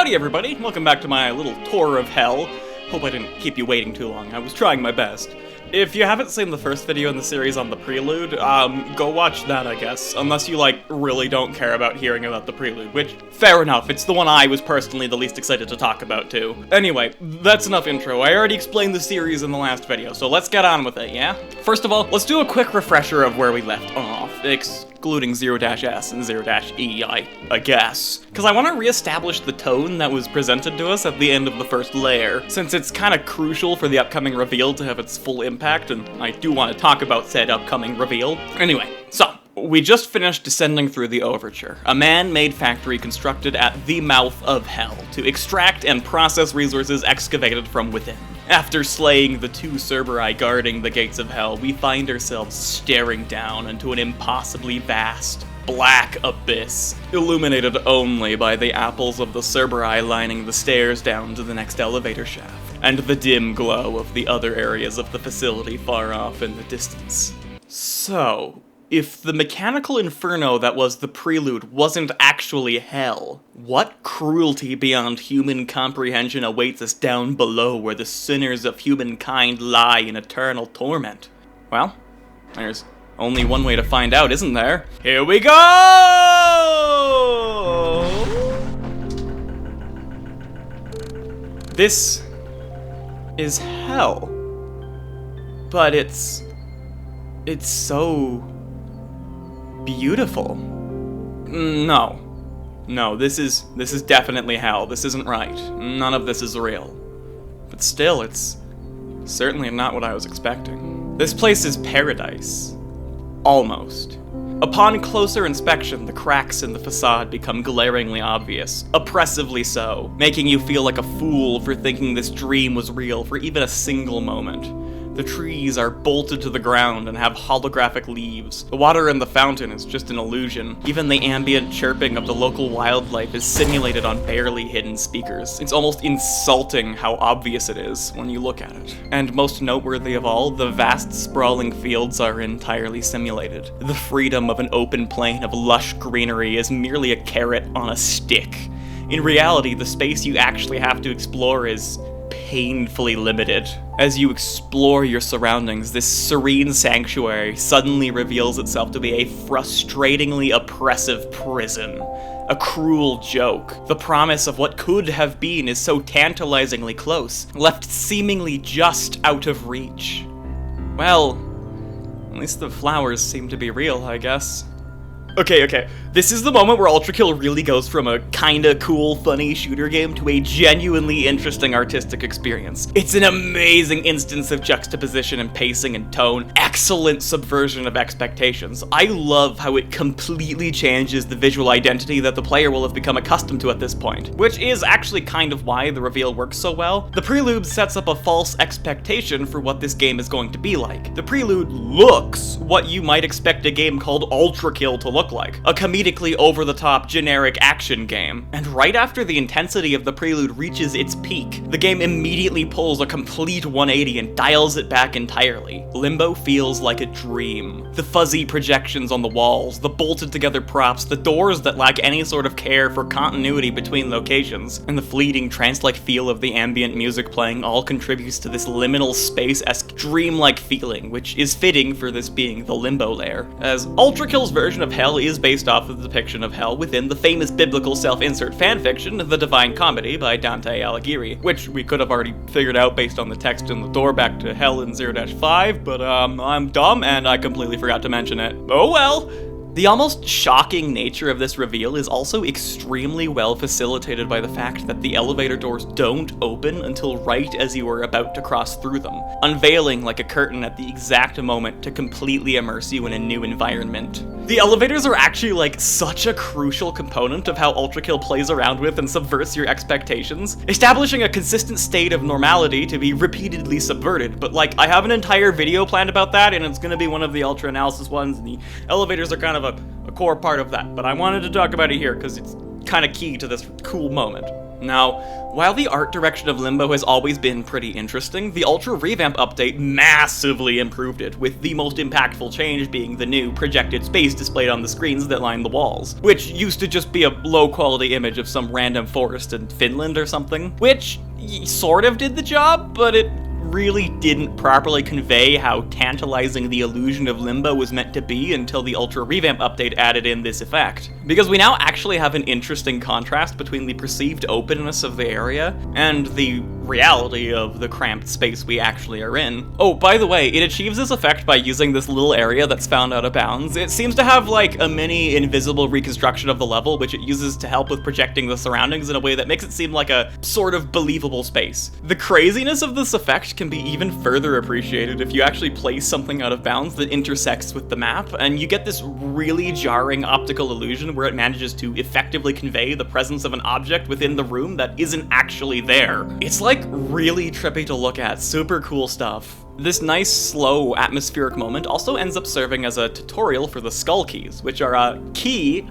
Howdy everybody, welcome back to my little tour of hell. Hope I didn't keep you waiting too long, I was trying my best. If you haven't seen the first video in the series on the prelude, go watch that I guess, unless you really don't care about hearing about the prelude, which, fair enough, it's the one I was personally the least excited to talk about too. Anyway, that's enough intro, I already explained the series in the last video, so let's get on with it, yeah? First of all, let's do a quick refresher of where we left off, excluding 0-S and 0-E, I guess. Because I want to re-establish the tone that was presented to us at the end of the first layer, since it's kind of crucial for the upcoming reveal to have its full impact, and I do want to talk about said upcoming reveal. Anyway, so, we just finished descending through the Overture, a man-made factory constructed at the mouth of hell to extract and process resources excavated from within. After slaying the two Cerberus guarding the gates of hell, we find ourselves staring down into an impossibly vast, black abyss, illuminated only by the apples of the Cerberus lining the stairs down to the next elevator shaft, and the dim glow of the other areas of the facility far off in the distance. So, if the mechanical inferno that was the prelude wasn't actually hell, what cruelty beyond human comprehension awaits us down below where the sinners of humankind lie in eternal torment? Well, there's only one way to find out, isn't there? Here we go! This is hell. But it's so beautiful. No, this is definitely hell. This isn't right. None of this is real. But still, it's certainly not what I was expecting. This place is paradise. Almost. Upon closer inspection, the cracks in the facade become glaringly obvious, oppressively so, making you feel like a fool for thinking this dream was real for even a single moment. The trees are bolted to the ground and have holographic leaves. The water in the fountain is just an illusion. Even the ambient chirping of the local wildlife is simulated on barely hidden speakers. It's almost insulting how obvious it is when you look at it. And most noteworthy of all, the vast sprawling fields are entirely simulated. The freedom of an open plain of lush greenery is merely a carrot on a stick. In reality, the space you actually have to explore is painfully limited. As you explore your surroundings, this serene sanctuary suddenly reveals itself to be a frustratingly oppressive prison. A cruel joke. The promise of what could have been is so tantalizingly close, left seemingly just out of reach. Well, at least the flowers seem to be real, I guess. Okay. This is the moment where Ultrakill really goes from a kinda cool, funny shooter game to a genuinely interesting artistic experience. It's an amazing instance of juxtaposition and pacing and tone. Excellent subversion of expectations. I love how it completely changes the visual identity that the player will have become accustomed to at this point, which is actually kind of why the reveal works so well. The prelude sets up a false expectation for what this game is going to be like. The prelude looks what you might expect a game called Ultrakill to look like. A comedically over-the-top generic action game. And right after the intensity of the prelude reaches its peak, the game immediately pulls a complete 180 and dials it back entirely. Limbo feels like a dream. The fuzzy projections on the walls, the bolted together props, the doors that lack any sort of care for continuity between locations, and the fleeting trance-like feel of the ambient music playing all contributes to this liminal space-esque dreamlike feeling, which is fitting for this being the Limbo layer, as Ultrakill's version of hell is based off of the depiction of hell within the famous biblical self-insert fanfiction, The Divine Comedy by Dante Alighieri, which we could have already figured out based on the text in the door back to hell in 0-5, but I'm dumb and I completely forgot to mention it. Oh well! The almost shocking nature of this reveal is also extremely well facilitated by the fact that the elevator doors don't open until right as you are about to cross through them, unveiling like a curtain at the exact moment to completely immerse you in a new environment. The elevators are actually such a crucial component of how Ultrakill plays around with and subverts your expectations, establishing a consistent state of normality to be repeatedly subverted, but I have an entire video planned about that, and it's gonna be one of the Ultra Analysis ones, and the elevators are kind of a core part of that, but I wanted to talk about it here because it's kind of key to this cool moment. Now, while the art direction of Limbo has always been pretty interesting, the Ultra Revamp update massively improved it, with the most impactful change being the new projected space displayed on the screens that line the walls, which used to just be a low-quality image of some random forest in Finland or something, which sort of did the job, but it really didn't properly convey how tantalizing the illusion of Limbo was meant to be until the Ultra Revamp update added in this effect. Because we now actually have an interesting contrast between the perceived openness of the area and the reality of the cramped space we actually are in. Oh, by the way, it achieves this effect by using this little area that's found out of bounds. It seems to have like a mini invisible reconstruction of the level, which it uses to help with projecting the surroundings in a way that makes it seem like a sort of believable space. The craziness of this effect can be even further appreciated if you actually place something out of bounds that intersects with the map, and you get this really jarring optical illusion where it manages to effectively convey the presence of an object within the room that isn't actually there. It's like really trippy to look at, super cool stuff. This nice, slow, atmospheric moment also ends up serving as a tutorial for the skull keys, which are a key,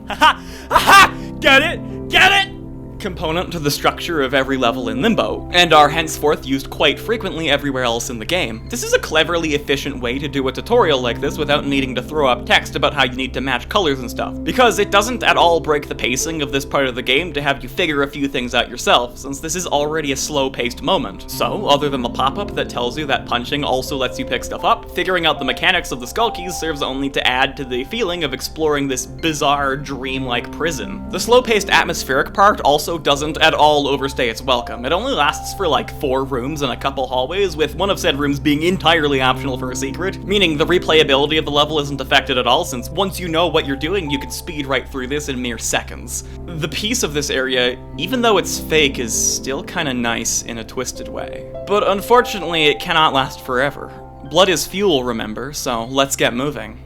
get it, component to the structure of every level in Limbo, and are henceforth used quite frequently everywhere else in the game. This is a cleverly efficient way to do a tutorial like this without needing to throw up text about how you need to match colors and stuff, because it doesn't at all break the pacing of this part of the game to have you figure a few things out yourself, since this is already a slow-paced moment. So, other than the pop-up that tells you that punching also lets you pick stuff up, figuring out the mechanics of the skull keys serves only to add to the feeling of exploring this bizarre, dreamlike prison. The slow-paced atmospheric part also doesn't at all overstay its welcome. It only lasts for like 4 rooms and a couple hallways, with one of said rooms being entirely optional for a secret, meaning the replayability of the level isn't affected at all, since once you know what you're doing, you can speed right through this in mere seconds. The peace of this area, even though it's fake, is still kinda nice in a twisted way. But unfortunately, it cannot last forever. Blood is fuel, remember, so let's get moving.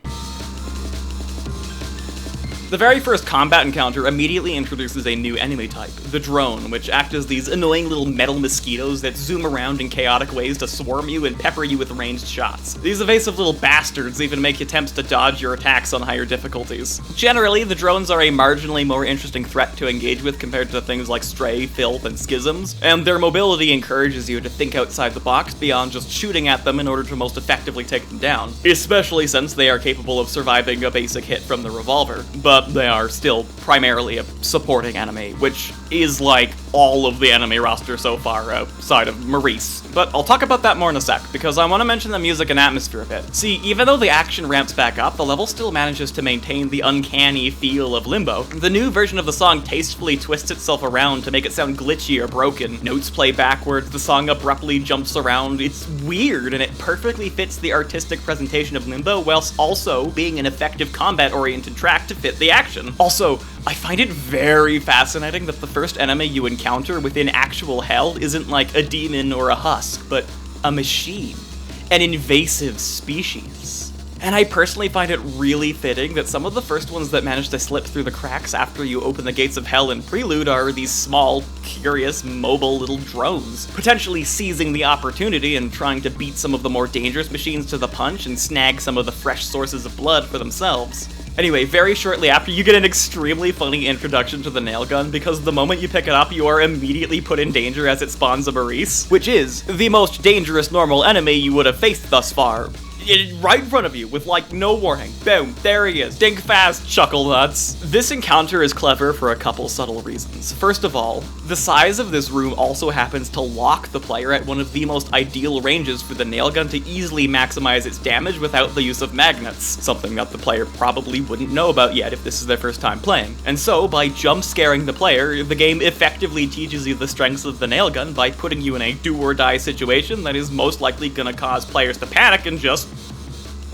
The very first combat encounter immediately introduces a new enemy type, the drone, which act as these annoying little metal mosquitoes that zoom around in chaotic ways to swarm you and pepper you with ranged shots. These evasive little bastards even make attempts to dodge your attacks on higher difficulties. Generally, the drones are a marginally more interesting threat to engage with compared to things like Stray, Filth, and Schisms, and their mobility encourages you to think outside the box beyond just shooting at them in order to most effectively take them down, especially since they are capable of surviving a basic hit from the revolver. But they are still primarily a supporting enemy, which is like all of the enemy roster so far outside of Maurice. But I'll talk about that more in a sec, because I want to mention the music and atmosphere a bit. See, even though the action ramps back up, the level still manages to maintain the uncanny feel of Limbo. The new version of the song tastefully twists itself around to make it sound glitchy or broken. Notes play backwards, the song abruptly jumps around. It's weird, and it perfectly fits the artistic presentation of Limbo, whilst also being an effective combat-oriented track to fit the action. Also, I find it very fascinating that the first enemy you encounter within actual hell isn't like a demon or a husk, but a machine. An invasive species. And I personally find it really fitting that some of the first ones that manage to slip through the cracks after you open the gates of hell in Prelude are these small, curious, mobile little drones, potentially seizing the opportunity and trying to beat some of the more dangerous machines to the punch and snag some of the fresh sources of blood for themselves. Anyway, very shortly after, you get an extremely funny introduction to the nail gun, because the moment you pick it up, you are immediately put in danger as it spawns a Maurice, which is the most dangerous normal enemy you would have faced thus far. Right in front of you, with like no warning. Boom, there he is. Think fast, chuckle nuts. This encounter is clever for a couple subtle reasons. First of all, the size of this room also happens to lock the player at one of the most ideal ranges for the nail gun to easily maximize its damage without the use of magnets, something that the player probably wouldn't know about yet if this is their first time playing. And so, by jump scaring the player, the game effectively teaches you the strengths of the nail gun by putting you in a do-or-die situation that is most likely gonna cause players to panic and just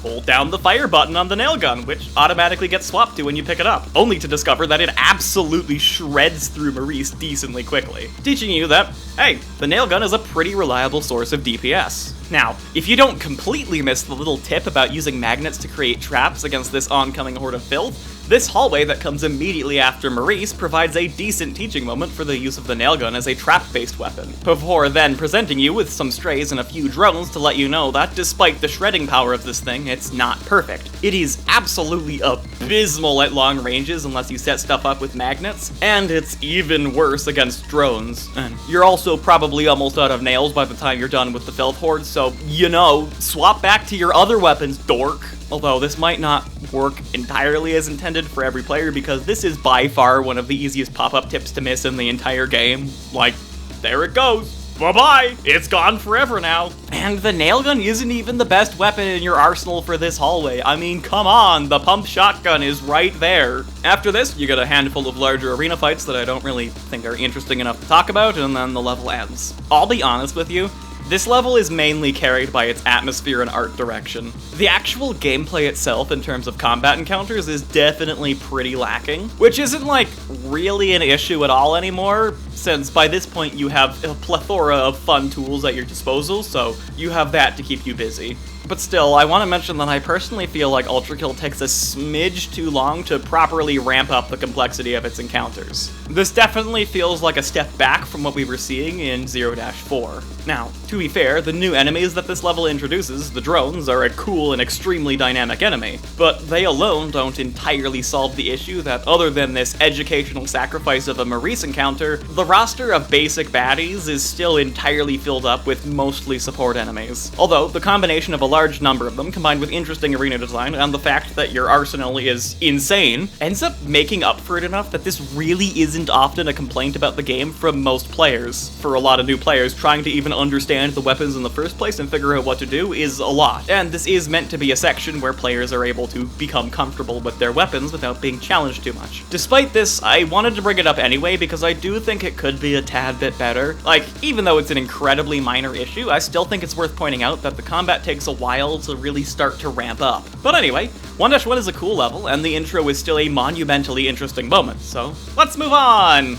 hold down the fire button on the nail gun, which automatically gets swapped to when you pick it up, only to discover that it absolutely shreds through Maurice decently quickly, teaching you that, hey, the nail gun is a pretty reliable source of DPS. Now, if you don't completely miss the little tip about using magnets to create traps against this oncoming horde of filth, This hallway that comes immediately after Maurice provides a decent teaching moment for the use of the nail gun as a trap-based weapon, before then presenting you with some strays and a few drones to let you know that despite the shredding power of this thing, it's not perfect. It is absolutely abysmal at long ranges unless you set stuff up with magnets, and it's even worse against drones. And you're also probably almost out of nails by the time you're done with the filth horde, so, you know, swap back to your other weapons, dork. Although this might not work entirely as intended for every player because this is by far one of the easiest pop-up tips to miss in the entire game. Like, there it goes. Bye-bye! It's gone forever now. And the nail gun isn't even the best weapon in your arsenal for this hallway. I mean, come on, the pump shotgun is right there. After this, you get a handful of larger arena fights that I don't really think are interesting enough to talk about, and then the level ends. I'll be honest with you, this level is mainly carried by its atmosphere and art direction. The actual gameplay itself in terms of combat encounters is definitely pretty lacking, which isn't like really an issue at all anymore, since by this point you have a plethora of fun tools at your disposal, so you have that to keep you busy. But still, I want to mention that I personally feel like Ultrakill takes a smidge too long to properly ramp up the complexity of its encounters. This definitely feels like a step back from what we were seeing in 0-4. Now, to be fair, the new enemies that this level introduces, the drones, are a cool and extremely dynamic enemy, but they alone don't entirely solve the issue that other than this educational sacrifice of a Maurice encounter, the roster of basic baddies is still entirely filled up with mostly support enemies. Although, the combination of a large number of them, combined with interesting arena design and the fact that your arsenal is insane, ends up making up for it enough that this really isn't often a complaint about the game from most players. For a lot of new players, trying to even understand the weapons in the first place and figure out what to do is a lot. And this is meant to be a section where players are able to become comfortable with their weapons without being challenged too much. Despite this, I wanted to bring it up anyway because I do think it could be a tad bit better. Like, even though it's an incredibly minor issue, I still think it's worth pointing out that the combat takes a while to really start to ramp up. But anyway, 1-1 is a cool level, and the intro is still a monumentally interesting moment, so let's move on!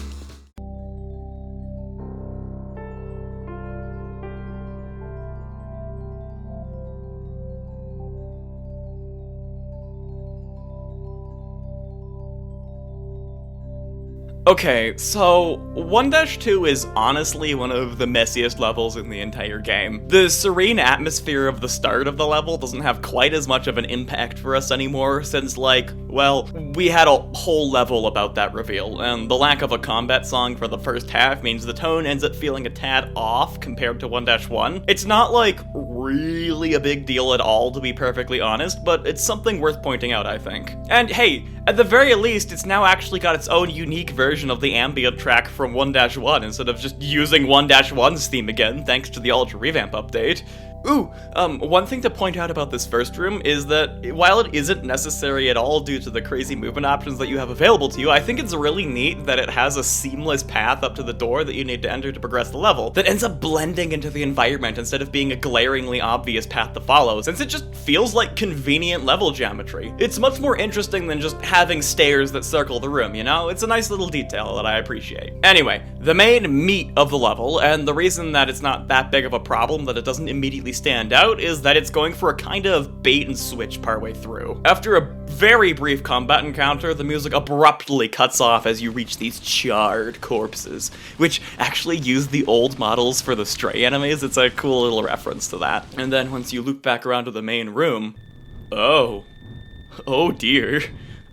Okay, so 1-2 is honestly one of the messiest levels in the entire game. The serene atmosphere of the start of the level doesn't have quite as much of an impact for us anymore since, like, well, we had a whole level about that reveal, and the lack of a combat song for the first half means the tone ends up feeling a tad off compared to 1-1. It's not, like, really a big deal at all, to be perfectly honest, but it's something worth pointing out, I think. And hey, at the very least, it's now actually got its own unique version of the ambient track from 1-1 instead of just using 1-1's theme again, thanks to the Ultra Revamp update. Ooh, one thing to point out about this first room is that while it isn't necessary at all due to the crazy movement options that you have available to you, I think it's really neat that it has a seamless path up to the door that you need to enter to progress the level that ends up blending into the environment instead of being a glaringly obvious path to follow, since it just feels like convenient level geometry. It's much more interesting than just having stairs that circle the room, you know? It's a nice little detail that I appreciate. Anyway, the main meat of the level, and the reason that it's not that big of a problem that it doesn't immediately stand out, is that it's going for a kind of bait and switch partway through. After a very brief combat encounter, the music abruptly cuts off as you reach these charred corpses, which actually use the old models for the stray enemies. It's a cool little reference to that. And then once you loop back around to the main room, oh dear.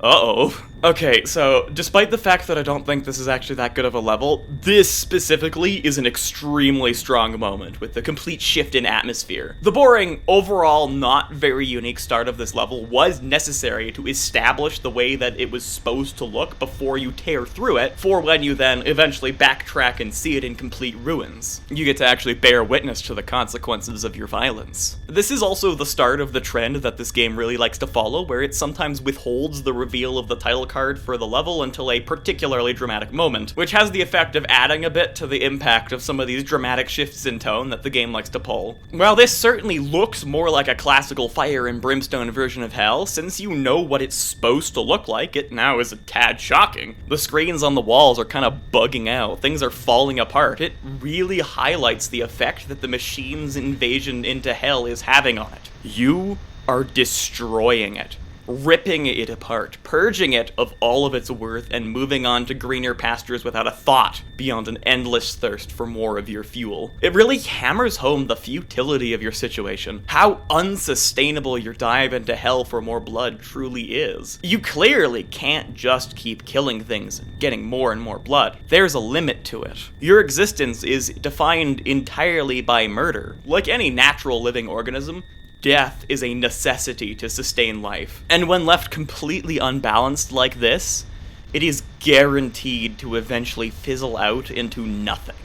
Uh-oh. Okay, so despite the fact that I don't think this is actually that good of a level, this specifically is an extremely strong moment with the complete shift in atmosphere. The boring, overall not very unique start of this level was necessary to establish the way that it was supposed to look before you tear through it, for when you then eventually backtrack and see it in complete ruins. You get to actually bear witness to the consequences of your violence. This is also the start of the trend that this game really likes to follow, where it sometimes withholds the reveal of the title card for the level until a particularly dramatic moment, which has the effect of adding a bit to the impact of some of these dramatic shifts in tone that the game likes to pull. While this certainly looks more like a classical fire and brimstone version of hell, since you know what it's supposed to look like, it now is a tad shocking. The screens on the walls are kind of bugging out, things are falling apart. It really highlights the effect that the machine's invasion into hell is having on it. You are destroying it. ripping it apart, purging it of all of its worth, and moving on to greener pastures without a thought beyond an endless thirst for more of your fuel. It really hammers home the futility of your situation, how unsustainable your dive into hell for more blood truly is. You clearly can't just keep killing things and getting more and more blood. There's a limit to it. Your existence is defined entirely by murder. Like any natural living organism, death is a necessity to sustain life. And when left completely unbalanced like this, it is guaranteed to eventually fizzle out into nothing.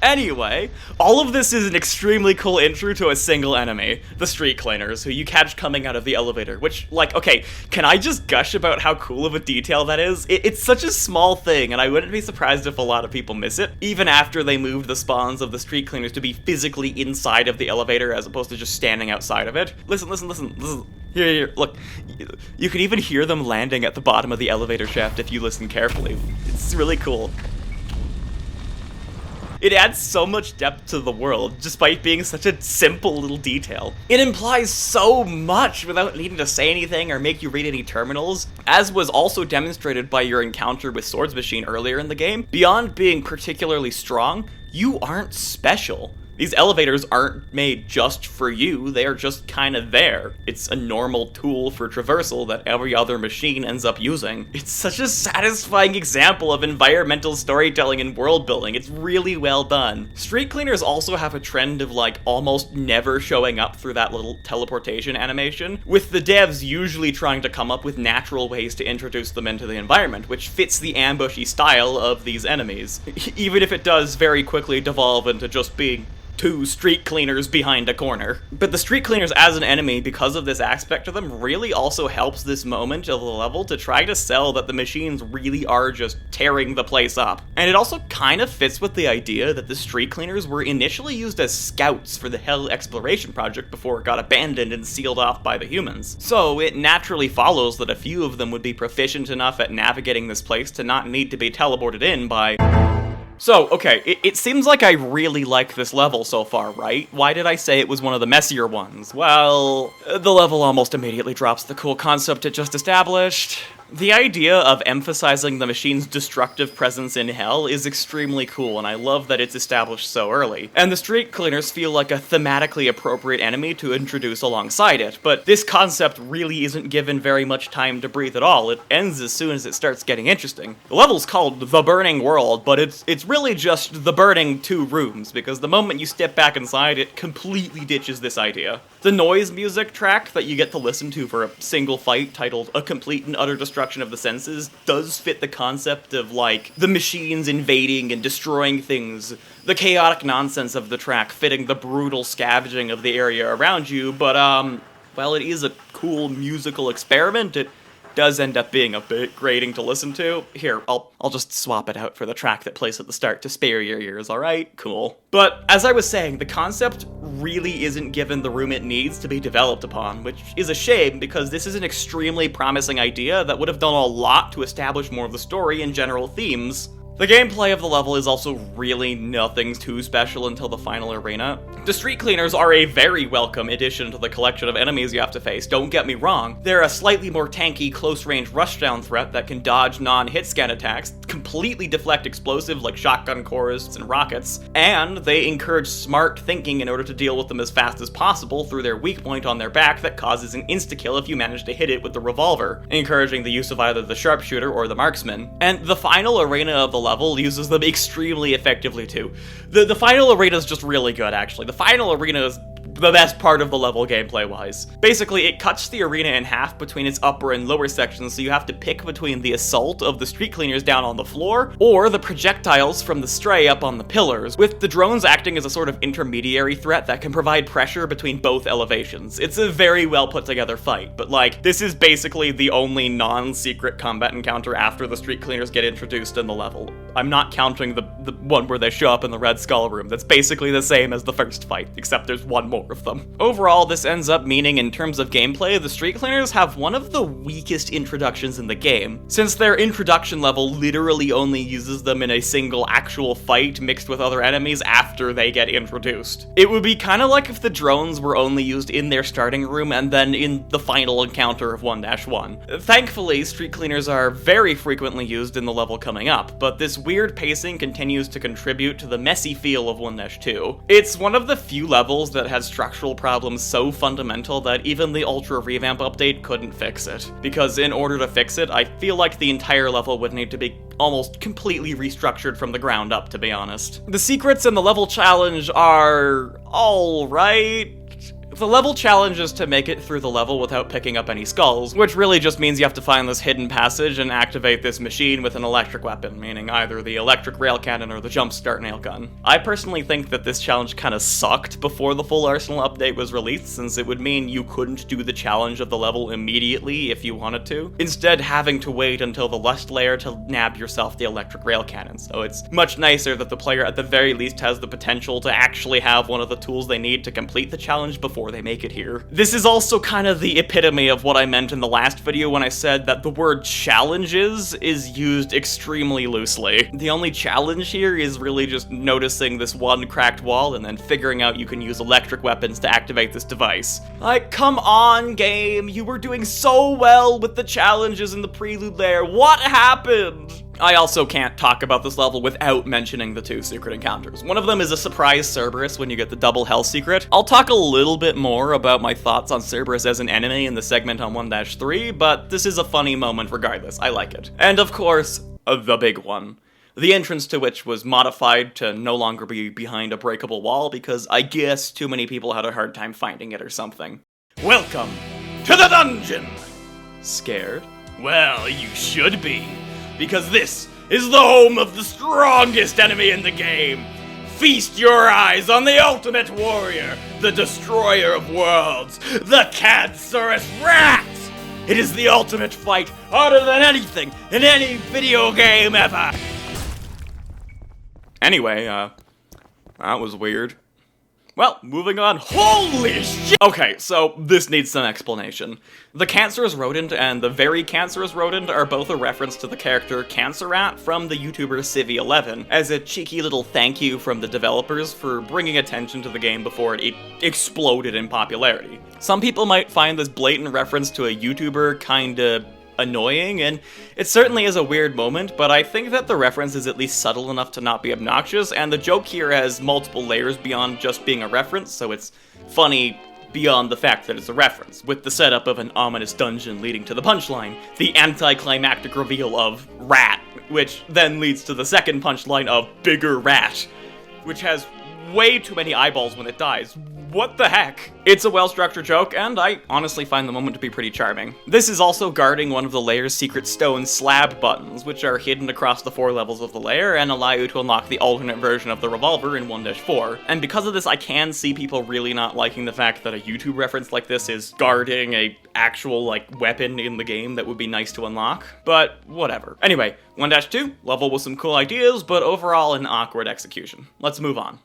Anyway, all of this is an extremely cool intro to a single enemy, the street cleaners, who you catch coming out of the elevator, which, like, okay, can I just gush about how cool of a detail that is? It's such a small thing, and I wouldn't be surprised if a lot of people miss it, even after they moved the spawns of the street cleaners to be physically inside of the elevator as opposed to just standing outside of it. Listen. Here, look. You can even hear them landing at the bottom of the elevator shaft if you listen carefully. It's really cool. It adds so much depth to the world, despite being such a simple little detail. It implies so much without needing to say anything or make you read any terminals, as was also demonstrated by your encounter with Swords Machine earlier in the game. Beyond being particularly strong, you aren't special. These elevators aren't made just for you, they are just kind of there. It's a normal tool for traversal that every other machine ends up using. It's such a satisfying example of environmental storytelling and world building. It's really well done. Street cleaners also have a trend of like almost never showing up through that little teleportation animation, with the devs usually trying to come up with natural ways to introduce them into the environment, which fits the ambushy style of these enemies, even if it does very quickly devolve into just being two street cleaners behind a corner. But the street cleaners as an enemy, because of this aspect of them, really also helps this moment of the level to try to sell that the machines really are just tearing the place up. And it also kind of fits with the idea that the street cleaners were initially used as scouts for the Hell Exploration Project before it got abandoned and sealed off by the humans. So it naturally follows that a few of them would be proficient enough at navigating this place to not need to be teleported in by... So, okay, it seems like I really like this level so far, right? Why did I say it was one of the messier ones? Well, the level almost immediately drops the cool concept it just established. The idea of emphasizing the machine's destructive presence in hell is extremely cool, and I love that it's established so early. And the street cleaners feel like a thematically appropriate enemy to introduce alongside it, but this concept really isn't given very much time to breathe at all. It ends as soon as it starts getting interesting. The level's called The Burning World, but it's really just the burning 2 rooms, because the moment you step back inside, it completely ditches this idea. The noise music track that you get to listen to for a single fight, titled A Complete and Utter Destruction of the Senses, does fit the concept of, like, the machines invading and destroying things, the chaotic nonsense of the track fitting the brutal scavenging of the area around you, but, well, it is a cool musical experiment. It does end up being a bit grating to listen to. Here, I'll just swap it out for the track that plays at the start to spare your ears, alright? Cool. But, as I was saying, the concept really isn't given the room it needs to be developed upon, which is a shame because this is an extremely promising idea that would have done a lot to establish more of the story and general themes. The gameplay of the level is also really nothing too special until the final arena. The street cleaners are a very welcome addition to the collection of enemies you have to face, don't get me wrong. They're a slightly more tanky, close-range rushdown threat that can dodge non-hit scan attacks, completely deflect explosives like shotgun cores and rockets, and they encourage smart thinking in order to deal with them as fast as possible through their weak point on their back that causes an insta-kill if you manage to hit it with the revolver, encouraging the use of either the sharpshooter or the marksman. And the final arena of the level uses them extremely effectively too. The final arena is just really good, actually. The final arena is the best part of the level gameplay-wise. Basically, it cuts the arena in half between its upper and lower sections, so you have to pick between the assault of the street cleaners down on the floor, or the projectiles from the stray up on the pillars, with the drones acting as a sort of intermediary threat that can provide pressure between both elevations. It's a very well put together fight, but like, this is basically the only non-secret combat encounter after the street cleaners get introduced in the level. I'm not counting the one where they show up in the Red Skull room. That's basically the same as the first fight, except there's one more. more of them. Overall, this ends up meaning in terms of gameplay, the Street Cleaners have one of the weakest introductions in the game, since their introduction level literally only uses them in a single actual fight mixed with other enemies after they get introduced. It would be kinda like if the drones were only used in their starting room and then in the final encounter of 1-1. Thankfully, Street Cleaners are very frequently used in the level coming up, but this weird pacing continues to contribute to the messy feel of 1-2. It's one of the few levels that has structural problems so fundamental that even the Ultra Revamp update couldn't fix it. Because in order to fix it, I feel like the entire level would need to be almost completely restructured from the ground up, to be honest. The secrets in the level challenge are alright. The level challenge is to make it through the level without picking up any skulls, which really just means you have to find this hidden passage and activate this machine with an electric weapon, meaning either the electric rail cannon or the jumpstart nail gun. I personally think that this challenge kinda sucked before the full Arsenal update was released, since it would mean you couldn't do the challenge of the level immediately if you wanted to, instead having to wait until the lust layer to nab yourself the electric rail cannon. So it's much nicer that the player at the very least has the potential to actually have one of the tools they need to complete the challenge before they make it here. This is also kind of the epitome of what I meant in the last video when I said that the word challenges is used extremely loosely. The only challenge here is really just noticing this one cracked wall and then figuring out you can use electric weapons to activate this device. Like, come on, game, you were doing so well with the challenges in the prelude there. What happened? I also can't talk about this level without mentioning the two secret encounters. One of them is a surprise Cerberus when you get the double health secret. I'll talk a little bit more about my thoughts on Cerberus as an enemy in the segment on 1-3, but this is a funny moment regardless. I like it. And of course, the big one. The entrance to which was modified to no longer be behind a breakable wall because I guess too many people had a hard time finding it or something. Welcome to the dungeon! Scared? Well, you should be. Because this is the home of the strongest enemy in the game. Feast your eyes on the ultimate warrior, the destroyer of worlds, the Cancerous Rat! It is the ultimate fight, harder than anything in any video game ever! Anyway, that was weird. Well, moving on. Holy shit! Okay, so this needs some explanation. The Cancerous Rodent and the Very Cancerous Rodent are both a reference to the character Cancer Rat from the YouTuber Civi11, as a cheeky little thank you from the developers for bringing attention to the game before it exploded in popularity. Some people might find this blatant reference to a YouTuber kinda annoying, and it certainly is a weird moment, but I think that the reference is at least subtle enough to not be obnoxious, and the joke here has multiple layers beyond just being a reference, so it's funny beyond the fact that it's a reference, with the setup of an ominous dungeon leading to the punchline, the anticlimactic reveal of Rat, which then leads to the second punchline of Bigger Rat, which has way too many eyeballs when it dies. What the heck? It's a well-structured joke, and I honestly find the moment to be pretty charming. This is also guarding one of the layer's secret stone slab buttons, which are hidden across the 4 levels of the layer and allow you to unlock the alternate version of the revolver in 1-4. And because of this, I can see people really not liking the fact that a YouTube reference like this is guarding a actual, weapon in the game that would be nice to unlock. But whatever. Anyway, 1-2, level with some cool ideas, but overall an awkward execution. Let's move on.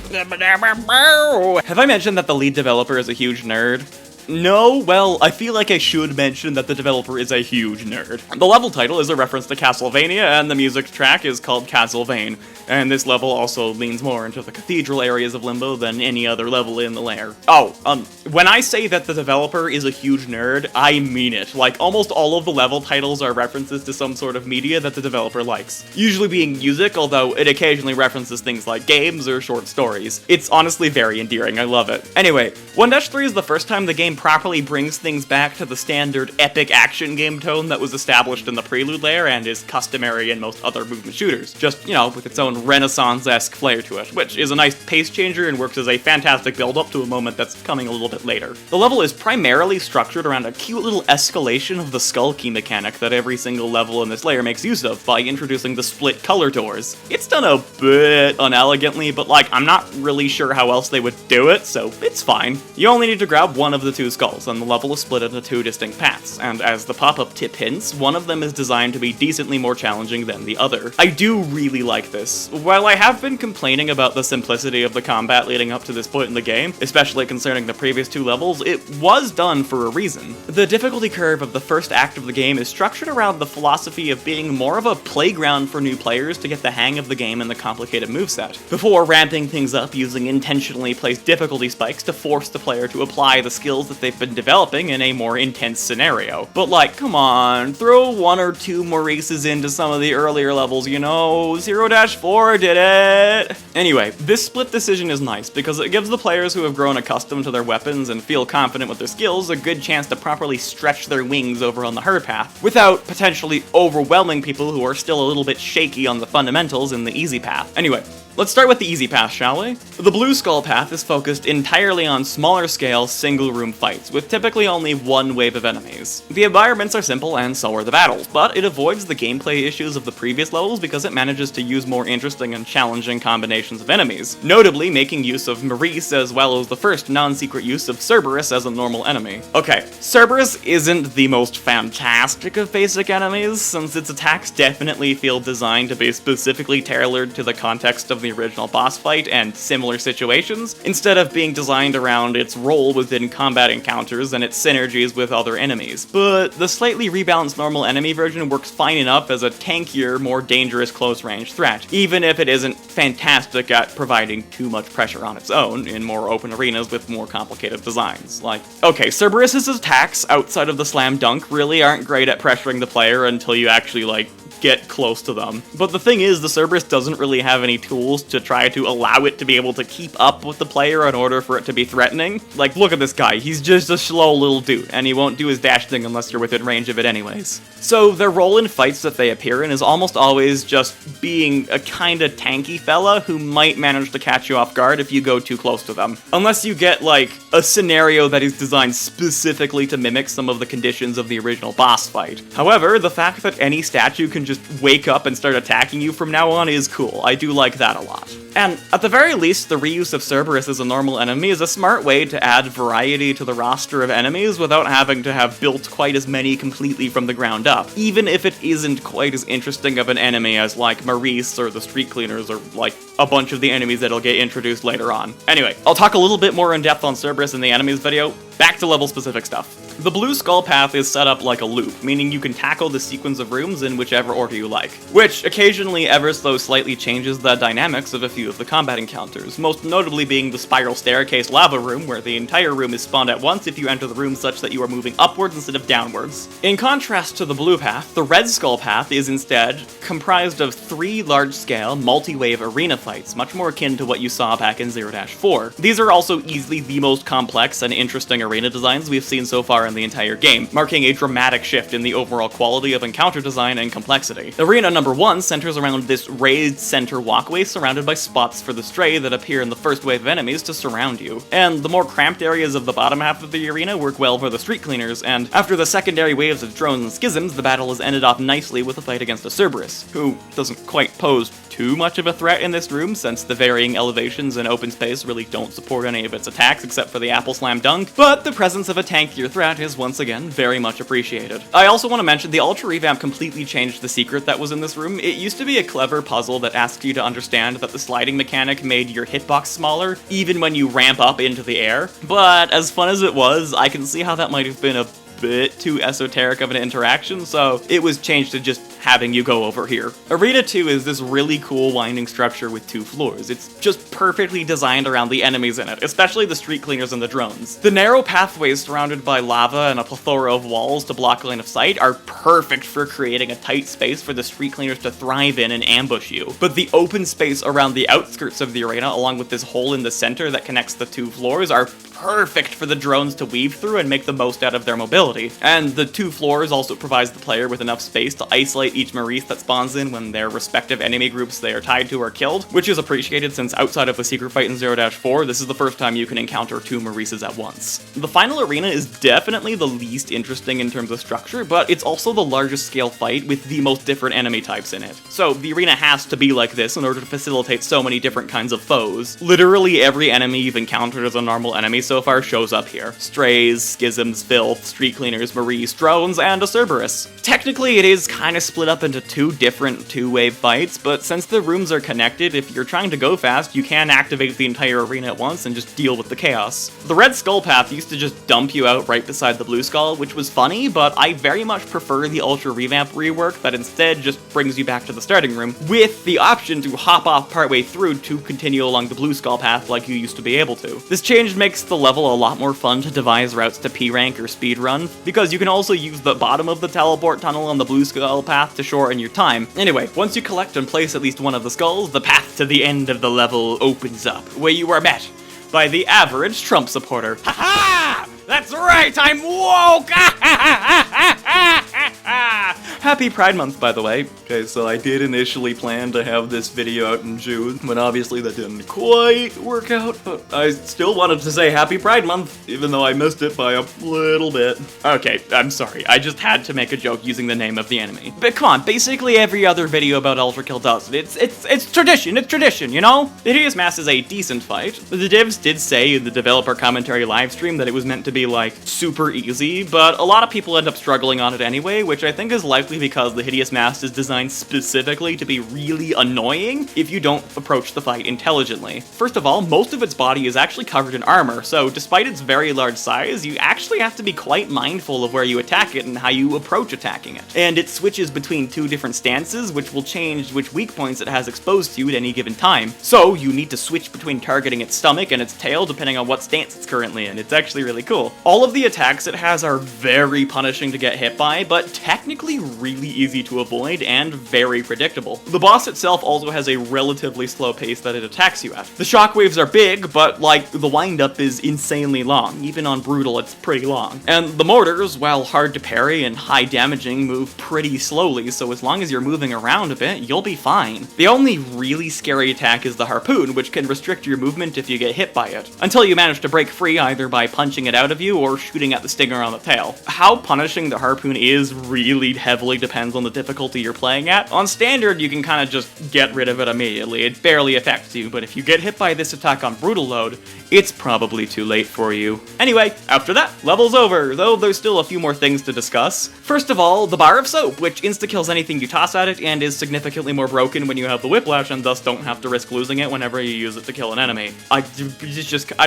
Have I mentioned that the lead developer is a huge nerd? No? Well, I feel like I should mention that the developer is a huge nerd. The level title is a reference to Castlevania, and the music track is called Castlevania, and this level also leans more into the cathedral areas of Limbo than any other level in the lair. Oh, when I say that the developer is a huge nerd, I mean it. Like, almost all of the level titles are references to some sort of media that the developer likes. Usually being music, although it occasionally references things like games or short stories. It's honestly very endearing, I love it. Anyway, 1-3 is the first time the game properly brings things back to the standard epic action game tone that was established in the prelude layer and is customary in most other movement shooters. Just, with its own Renaissance-esque flair to it, which is a nice pace changer and works as a fantastic build-up to a moment that's coming a little bit later. The level is primarily structured around a cute little escalation of the skull key mechanic that every single level in this layer makes use of by introducing the split color doors. It's done a bit unelegantly, but I'm not really sure how else they would do it, so it's fine. You only need to grab one of the 2 blue skulls, and the level is split into 2 distinct paths, and as the pop-up tip hints, one of them is designed to be decently more challenging than the other. I do really like this. While I have been complaining about the simplicity of the combat leading up to this point in the game, especially concerning the previous 2 levels, it was done for a reason. The difficulty curve of the first act of the game is structured around the philosophy of being more of a playground for new players to get the hang of the game and the complicated moveset, before ramping things up using intentionally placed difficulty spikes to force the player to apply the skills that they've been developing in a more intense scenario. But like, come on, throw 1 or 2 Maurices into some of the earlier levels, you know, 0-4 did it! Anyway, this split decision is nice because it gives the players who have grown accustomed to their weapons and feel confident with their skills a good chance to properly stretch their wings over on the hard path, without potentially overwhelming people who are still a little bit shaky on the fundamentals in the easy path. Anyway, let's start with the easy path, shall we? The blue skull path is focused entirely on smaller scale, single room fights, with typically only 1 wave of enemies. The environments are simple and so are the battles, but it avoids the gameplay issues of the previous levels because it manages to use more interesting and challenging combinations of enemies, notably making use of Maurice as well as the first non-secret use of Cerberus as a normal enemy. Okay, Cerberus isn't the most fantastic of basic enemies, since its attacks definitely feel designed to be specifically tailored to the context of the original boss fight and similar situations, instead of being designed around its role within combat encounters and its synergies with other enemies. But the slightly rebalanced normal enemy version works fine enough as a tankier, more dangerous close-range threat, even if it isn't fantastic at providing too much pressure on its own in more open arenas with more complicated designs. Like, okay, Cerberus's attacks outside of the slam dunk really aren't great at pressuring the player until you actually, like, get close to them. But the thing is, the Cerberus doesn't really have any tools to try to allow it to be able to keep up with the player in order for it to be threatening. Like, look at this guy, he's just a slow little dude, and he won't do his dash thing unless you're within range of it anyways. So their role in fights that they appear in is almost always just being a kinda tanky fella who might manage to catch you off guard if you go too close to them. Unless you get, like, a scenario that is designed specifically to mimic some of the conditions of the original boss fight. However, the fact that any statue can just wake up and start attacking you from now on is cool. I do like that a lot. And at the very least, the reuse of Cerberus as a normal enemy is a smart way to add variety to the roster of enemies without having to have built quite as many completely from the ground up, even if it isn't quite as interesting of an enemy as like Maurice or the Street Cleaners or like a bunch of the enemies that'll get introduced later on. Anyway, I'll talk a little bit more in depth on Cerberus in the enemies video. Back to level specific stuff. The blue skull path is set up like a loop, meaning you can tackle the sequence of rooms in whichever order you like, which occasionally ever so slightly changes the dynamics of a few of the combat encounters, most notably being the spiral staircase lava room, where the entire room is spawned at once if you enter the room such that you are moving upwards instead of downwards. In contrast to the blue path, the red skull path is instead comprised of 3 large-scale, multi-wave arena fights, much more akin to what you saw back in 0-4. These are also easily the most complex and interesting arena designs we've seen so far in the entire game, marking a dramatic shift in the overall quality of encounter design and complexity. Arena number 1 centers around this raised center walkway surrounded by spots for the stray that appear in the first wave of enemies to surround you, and the more cramped areas of the bottom half of the arena work well for the Street Cleaners, and after the secondary waves of drones and schisms, the battle is ended off nicely with a fight against a Cerberus, who doesn't quite pose too much of a threat in this room since the varying elevations and open space really don't support any of its attacks except for the apple slam dunk, but the presence of a tankier threat is once again very much appreciated. I also want to mention the Ultra revamp completely changed the secret that was in this room. It used to be a clever puzzle that asked you to understand that the sliding mechanic made your hitbox smaller even when you ramp up into the air, but as fun as it was, I can see how that might have been a bit too esoteric of an interaction, so it was changed to just having you go over here. Arena 2 is this really cool winding structure with 2 floors. It's just perfectly designed around the enemies in it, especially the Street Cleaners and the drones. The narrow pathways surrounded by lava and a plethora of walls to block line of sight are perfect for creating a tight space for the Street Cleaners to thrive in and ambush you, but the open space around the outskirts of the arena, along with this hole in the center that connects the 2 floors, are perfect for the drones to weave through and make the most out of their mobility. And the 2 floors also provides the player with enough space to isolate isolate each Maurice that spawns in when their respective enemy groups they are tied to are killed, which is appreciated since outside of the secret fight in 0-4, this is the first time you can encounter 2 Maurices at once. The final arena is definitely the least interesting in terms of structure, but it's also the largest scale fight with the most different enemy types in it. So the arena has to be like this in order to facilitate so many different kinds of foes. Literally every enemy you've encountered as a normal enemy so far shows up here. Strays, schisms, filth, street cleaners, Maurice, drones, and a Cerberus. Technically it is kinda split up into 2 different 2-wave fights, but since the rooms are connected, if you're trying to go fast, you can activate the entire arena at once and just deal with the chaos. The red skull path used to just dump you out right beside the blue skull, which was funny, but I very much prefer the Ultra Revamp rework that instead just brings you back to the starting room, with the option to hop off partway through to continue along the blue skull path like you used to be able to. This change makes the level a lot more fun to devise routes to P rank or speedrun, because you can also use the bottom of the teleport tunnel on the blue skull path to shorten your time. Anyway, once you collect and place at least one of the skulls, the path to the end of the level opens up, where you are met by the average Trump supporter. Ha-ha! That's right, I'm woke! Happy Pride Month, by the way. Okay, so I did initially plan to have this video out in June, but obviously that didn't quite work out, but I still wanted to say Happy Pride Month, even though I missed it by a little bit. Okay, I'm sorry, I just had to make a joke using the name of the enemy. But come on, basically every other video about Ultrakill does it. It's tradition, you know? The Hideous Mass is a decent fight. The devs did say in the developer commentary livestream that it was meant to be, like, super easy, but a lot of people end up struggling on it anyway, which I think is likely because the Hideous Mass is designed specifically to be really annoying if you don't approach the fight intelligently. First of all, most of its body is actually covered in armor, so despite its very large size, you actually have to be quite mindful of where you attack it and how you approach attacking it. And it switches between 2 different stances, which will change which weak points it has exposed to at any given time. So you need to switch between targeting its stomach and its tail depending on what stance it's currently in. It's actually really cool. All of the attacks it has are very punishing to get hit by, but technically really easy to avoid and very predictable. The boss itself also has a relatively slow pace that it attacks you at. The shockwaves are big, but like the windup is insanely long. Even on brutal, it's pretty long. And the mortars, while hard to parry and high damaging, move pretty slowly, so as long as you're moving around a bit, you'll be fine. The only really scary attack is the harpoon, which can restrict your movement if you get hit by it, until you manage to break free either by punching it out of you or shooting at the stinger on the tail. How punishing the harpoon is really heavily depends on the difficulty you're playing at. On standard, you can kind of just get rid of it immediately. It barely affects you, but if you get hit by this attack on brutal load, it's probably too late for you. Anyway, after that, level's over, though there's still a few more things to discuss. First of all, the bar of soap, which insta-kills anything you toss at it and is significantly more broken when you have the whiplash and thus don't have to risk losing it whenever you use it to kill an enemy. I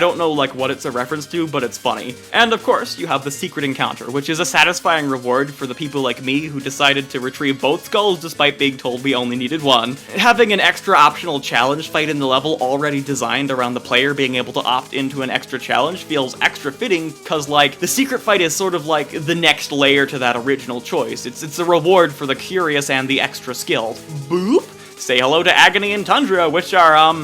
don't know like what it's a reference to, but it's funny. And of course, you have the secret encounter, which is a satisfying reward for the people like me who decided to retrieve both skulls despite being told we only needed one. Having an extra optional challenge fight in the level already designed around the player being able to opt into an extra challenge feels extra fitting, cause like, the secret fight is sort of like the next layer to that original choice. It's a reward for the curious and the extra skilled. Boop! Say hello to Agony and Tundra, which are,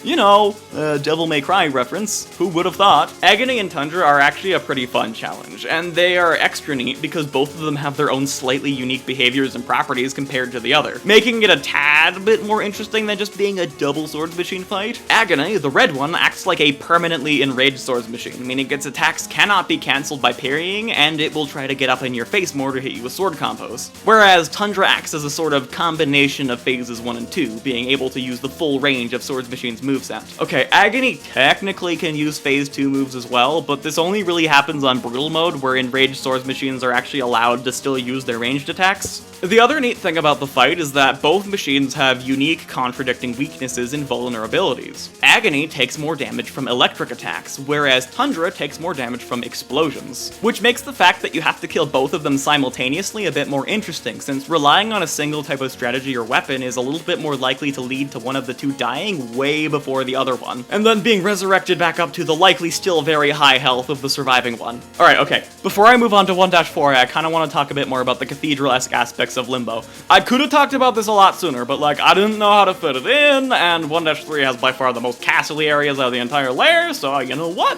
you know, Devil May Cry reference. Who would have thought? Agony and Tundra are actually a pretty fun challenge, and they are extra neat because both of them have their own slightly unique behaviors and properties compared to the other, making it a tad bit more interesting than just being a double swords machine fight. Agony, the red one, acts like a permanently enraged swords machine, meaning its attacks cannot be cancelled by parrying, and it will try to get up in your face more to hit you with sword combos. Whereas Tundra acts as a sort of combination of phases 1 and 2, being able to use the full range of swords machine's moveset. Okay, Agony technically can use phase 2 moves as well, but this only really happens on brutal mode, where enraged swords machines are actually allowed to still use their ranged attacks. The other neat thing about the fight is that both machines have unique contradicting weaknesses and vulnerabilities. Agony takes more damage from electric attacks, whereas Tundra takes more damage from explosions, which makes the fact that you have to kill both of them simultaneously a bit more interesting, since relying on a single type of strategy or weapon is a little bit more likely to lead to one of the two dying way before the other one, and then being resurrected back up to the likely still very high health of the surviving one. Alright, okay, before I move on to 1-4, I kinda wanna talk a bit more about the cathedral-esque aspects of Limbo. I could've talked about this a lot sooner, but like, I didn't know how to fit it in, and 1-3 has by far the most castle-y areas out of the entire lair, so you know what?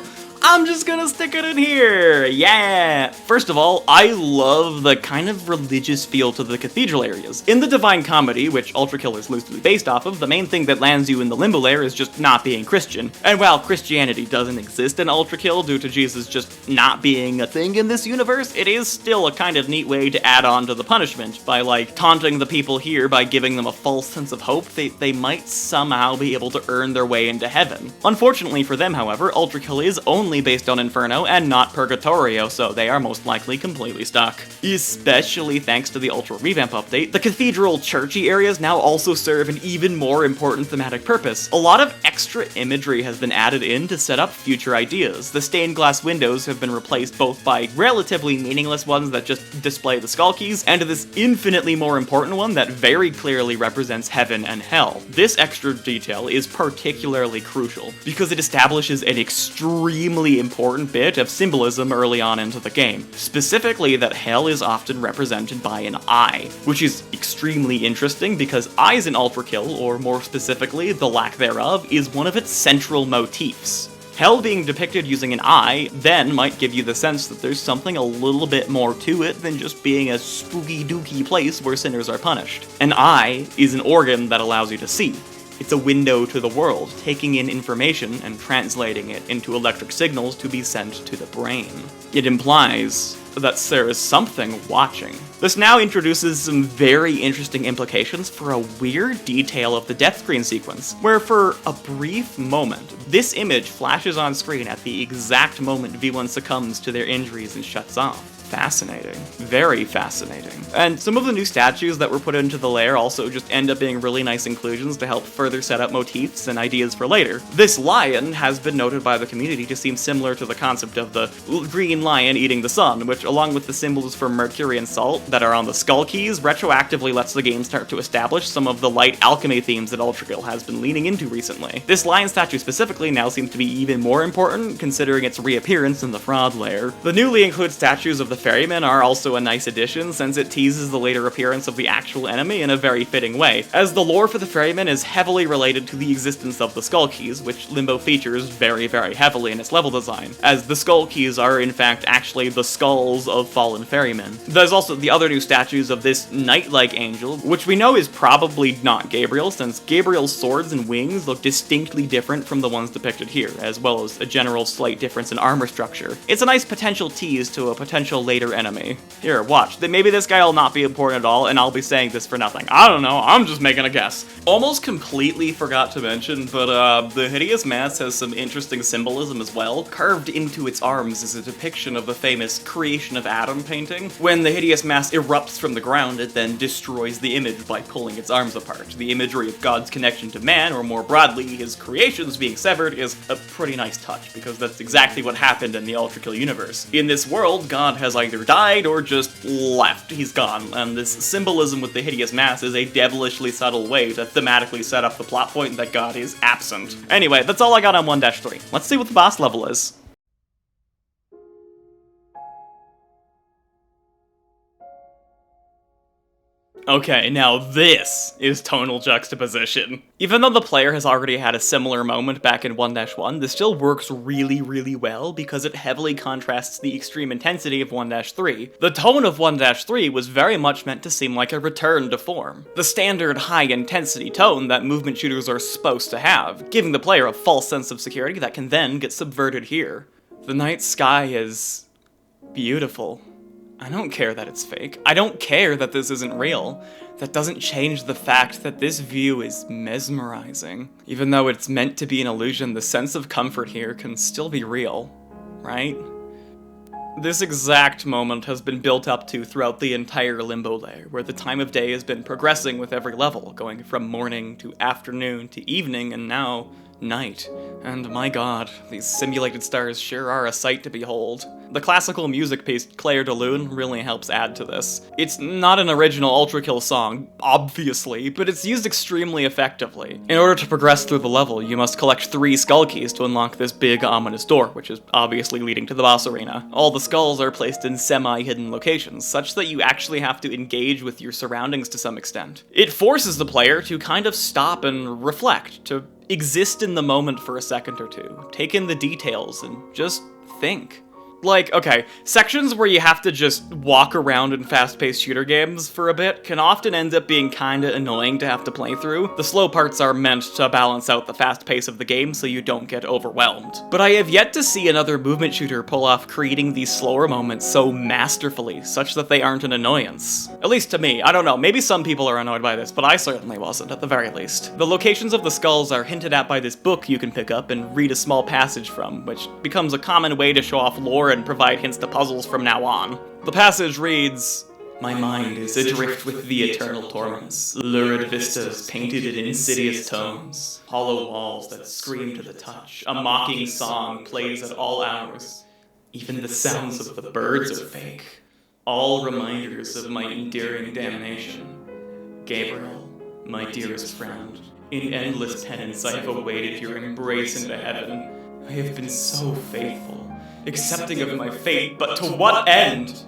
I'm just gonna stick it in here! Yeah! First of all, I love the kind of religious feel to the cathedral areas. In the Divine Comedy, which Ultrakill is loosely based off of, the main thing that lands you in the limbo layer is just not being Christian. And while Christianity doesn't exist in Ultrakill due to Jesus just not being a thing in this universe, it is still a kind of neat way to add on to the punishment by, like, taunting the people here by giving them a false sense of hope they might somehow be able to earn their way into heaven. Unfortunately for them, however, Ultrakill is only based on Inferno and not Purgatorio, so they are most likely completely stuck. Especially thanks to the Ultra Revamp update, the cathedral churchy areas now also serve an even more important thematic purpose. A lot of extra imagery has been added in to set up future ideas. The stained glass windows have been replaced both by relatively meaningless ones that just display the skull keys, and this infinitely more important one that very clearly represents heaven and hell. This extra detail is particularly crucial, because it establishes an extremely important bit of symbolism early on into the game. Specifically that hell is often represented by an eye, which is extremely interesting because eyes in Ultrakill, or more specifically, the lack thereof, is one of its central motifs. Hell being depicted using an eye then might give you the sense that there's something a little bit more to it than just being a spooky dooky place where sinners are punished. An eye is an organ that allows you to see. It's a window to the world, taking in information and translating it into electric signals to be sent to the brain. It implies that there is something watching. This now introduces some very interesting implications for a weird detail of the death screen sequence, where for a brief moment, this image flashes on screen at the exact moment V1 succumbs to their injuries and shuts off. Fascinating. Very fascinating. And some of the new statues that were put into the lair also just end up being really nice inclusions to help further set up motifs and ideas for later. This lion has been noted by the community to seem similar to the concept of the green lion eating the sun, which along with the symbols for Mercury and Salt that are on the skull keys, retroactively lets the game start to establish some of the light alchemy themes that Ultrakill has been leaning into recently. This lion statue specifically now seems to be even more important considering its reappearance in the fraud lair. The newly included statues of the ferrymen are also a nice addition, since it teases the later appearance of the actual enemy in a very fitting way, as the lore for the ferrymen is heavily related to the existence of the skull keys, which Limbo features very, very heavily in its level design, as the skull keys are in fact actually the skulls of fallen ferrymen. There's also the other new statues of this knight-like angel, which we know is probably not Gabriel, since Gabriel's swords and wings look distinctly different from the ones depicted here, as well as a general slight difference in armor structure. It's a nice potential tease to a potential later enemy. Here, watch. Maybe this guy will not be important at all, and I'll be saying this for nothing. I don't know, I'm just making a guess. Almost completely forgot to mention, but the Hideous Mask has some interesting symbolism as well. Carved into its arms is a depiction of the famous Creation of Adam painting. When the Hideous Mask erupts from the ground, it then destroys the image by pulling its arms apart. The imagery of God's connection to man, or more broadly, his creations being severed, is a pretty nice touch, because that's exactly what happened in the Ultrakill universe. In this world, God has either died or just left. He's gone, and this symbolism with the Hideous Mask is a devilishly subtle way to thematically set up the plot point that God is absent. Anyway, that's all I got on 1-3. Let's see what the boss level is. Okay, now this is tonal juxtaposition. Even though the player has already had a similar moment back in 1-1, this still works really, really well because it heavily contrasts the extreme intensity of 1-3. The tone of 1-3 was very much meant to seem like a return to form. The standard high-intensity tone that movement shooters are supposed to have, giving the player a false sense of security that can then get subverted here. The night sky is beautiful. I don't care that it's fake. I don't care that this isn't real. That doesn't change the fact that this view is mesmerizing. Even though it's meant to be an illusion, the sense of comfort here can still be real, right? This exact moment has been built up to throughout the entire Limbo layer, where the time of day has been progressing with every level, going from morning to afternoon to evening and now night. And my god, these simulated stars sure are a sight to behold. The classical music piece CLAIR de LUNE really helps add to this. It's not an original Ultrakill song, obviously, but it's used extremely effectively. In order to progress through the level, you must collect 3 skull keys to unlock this big ominous door, which is obviously leading to the boss arena. All the skulls are placed in semi-hidden locations, such that you actually have to engage with your surroundings to some extent. It forces the player to kind of stop and reflect, to exist in the moment for a second or two, take in the details, and just think. Like, okay, sections where you have to just walk around in fast-paced shooter games for a bit can often end up being kinda annoying to have to play through. The slow parts are meant to balance out the fast pace of the game so you don't get overwhelmed. But I have yet to see another movement shooter pull off creating these slower moments so masterfully, such that they aren't an annoyance. At least to me. I don't know, maybe some people are annoyed by this, but I certainly wasn't, at the very least. The locations of the skulls are hinted at by this book you can pick up and read a small passage from, which becomes a common way to show off lore and provide hints to puzzles from now on. The passage reads, "My mind is adrift with the eternal torments, lurid vistas painted in insidious tones, hollow walls that scream to the touch, a mocking song plays at all hours. Even the sounds of the birds are fake, all reminders of my endearing damnation. Gabriel, my dearest friend, in endless penance I have awaited your embrace into heaven. I have been so faithful, accepting of my fate, but to what end?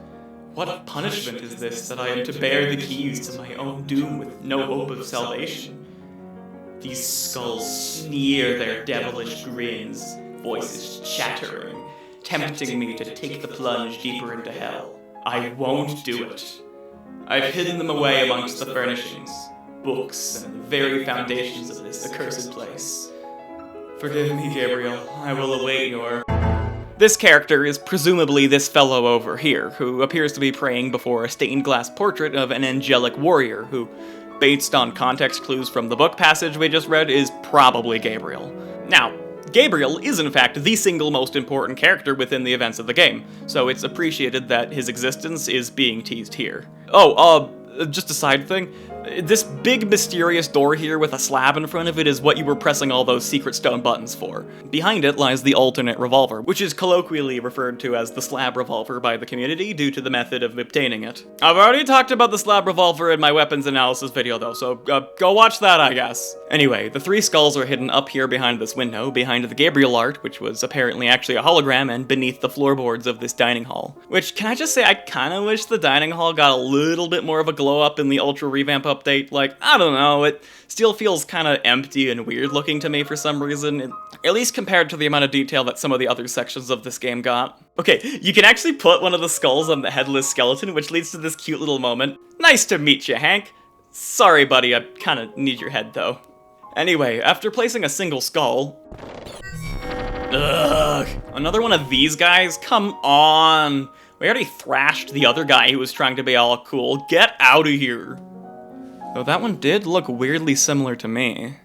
What punishment is this that I am to bear the keys to my own doom with no hope of salvation? These skulls sneer their devilish grins, voices chattering, tempting me to take the plunge deeper into hell. I won't do it. I've hidden them away amongst the furnishings, books, and the very foundations of this accursed place. Forgive me, Gabriel, I will await your..." This character is presumably this fellow over here, who appears to be praying before a stained glass portrait of an angelic warrior, who, based on context clues from the book passage we just read, is probably Gabriel. Now, Gabriel is in fact the single most important character within the events of the game, so it's appreciated that his existence is being teased here. Oh, just a side thing. This big mysterious door here with a slab in front of it is what you were pressing all those secret stone buttons for. Behind it lies the alternate revolver, which is colloquially referred to as the slab revolver by the community due to the method of obtaining it. I've already talked about the slab revolver in my weapons analysis video though, so go watch that, I guess. Anyway, the three skulls are hidden up here behind this window, behind the Gabriel art, which was apparently actually a hologram, and beneath the floorboards of this dining hall. Which, can I just say, I kinda wish the dining hall got a little bit more of a glow up in the Ultra revamp update. Like, I don't know, it still feels kinda empty and weird looking to me for some reason, at least compared to the amount of detail that some of the other sections of this game got. Okay, you can actually put one of the skulls on the headless skeleton, which leads to this cute little moment. Nice to meet you, Hank. Sorry, buddy, I kinda need your head, though. Anyway, after placing a single skull... Ugh, another one of these guys? Come on! We already thrashed the other guy who was trying to be all cool. Get out of here! Though that one did look weirdly similar to me.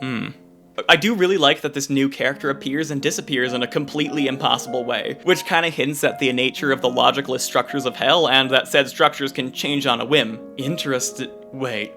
I do really like that this new character appears and disappears in a completely impossible way, which kinda hints at the nature of the logicless structures of hell, and that said structures can change on a whim. Wait,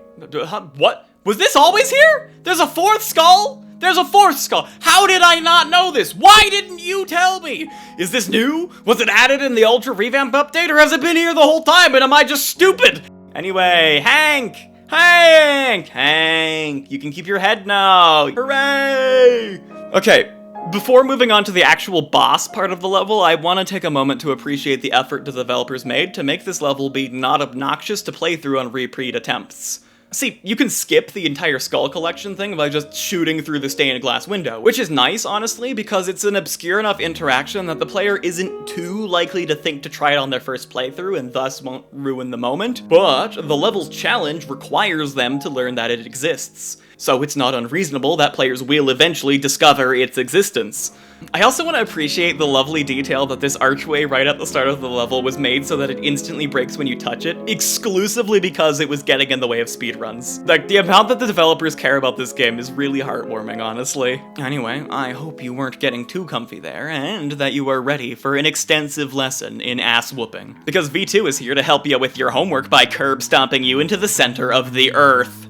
what? Was this always here? There's a fourth skull? There's a fourth skull! How did I not know this? Why didn't you tell me? Is this new? Was it added in the Ultra revamp update, or has it been here the whole time and am I just stupid? Anyway, Hank! Hank! You can keep your head now! Hooray! Okay, before moving on to the actual boss part of the level, I want to take a moment to appreciate the effort the developers made to make this level be not obnoxious to play through on repeat attempts. See, you can skip the entire skull collection thing by just shooting through the stained glass window, which is nice, honestly, because it's an obscure enough interaction that the player isn't too likely to think to try it on their first playthrough and thus won't ruin the moment, but the level's challenge requires them to learn that it exists. So it's not unreasonable that players will eventually discover its existence. I also want to appreciate the lovely detail that this archway right at the start of the level was made so that it instantly breaks when you touch it, exclusively because it was getting in the way of speedruns. Like, the amount that the developers care about this game is really heartwarming, honestly. Anyway, I hope you weren't getting too comfy there, and that you are ready for an extensive lesson in ass whooping. Because V2 is here to help you with your homework by curb stomping you into the center of the earth.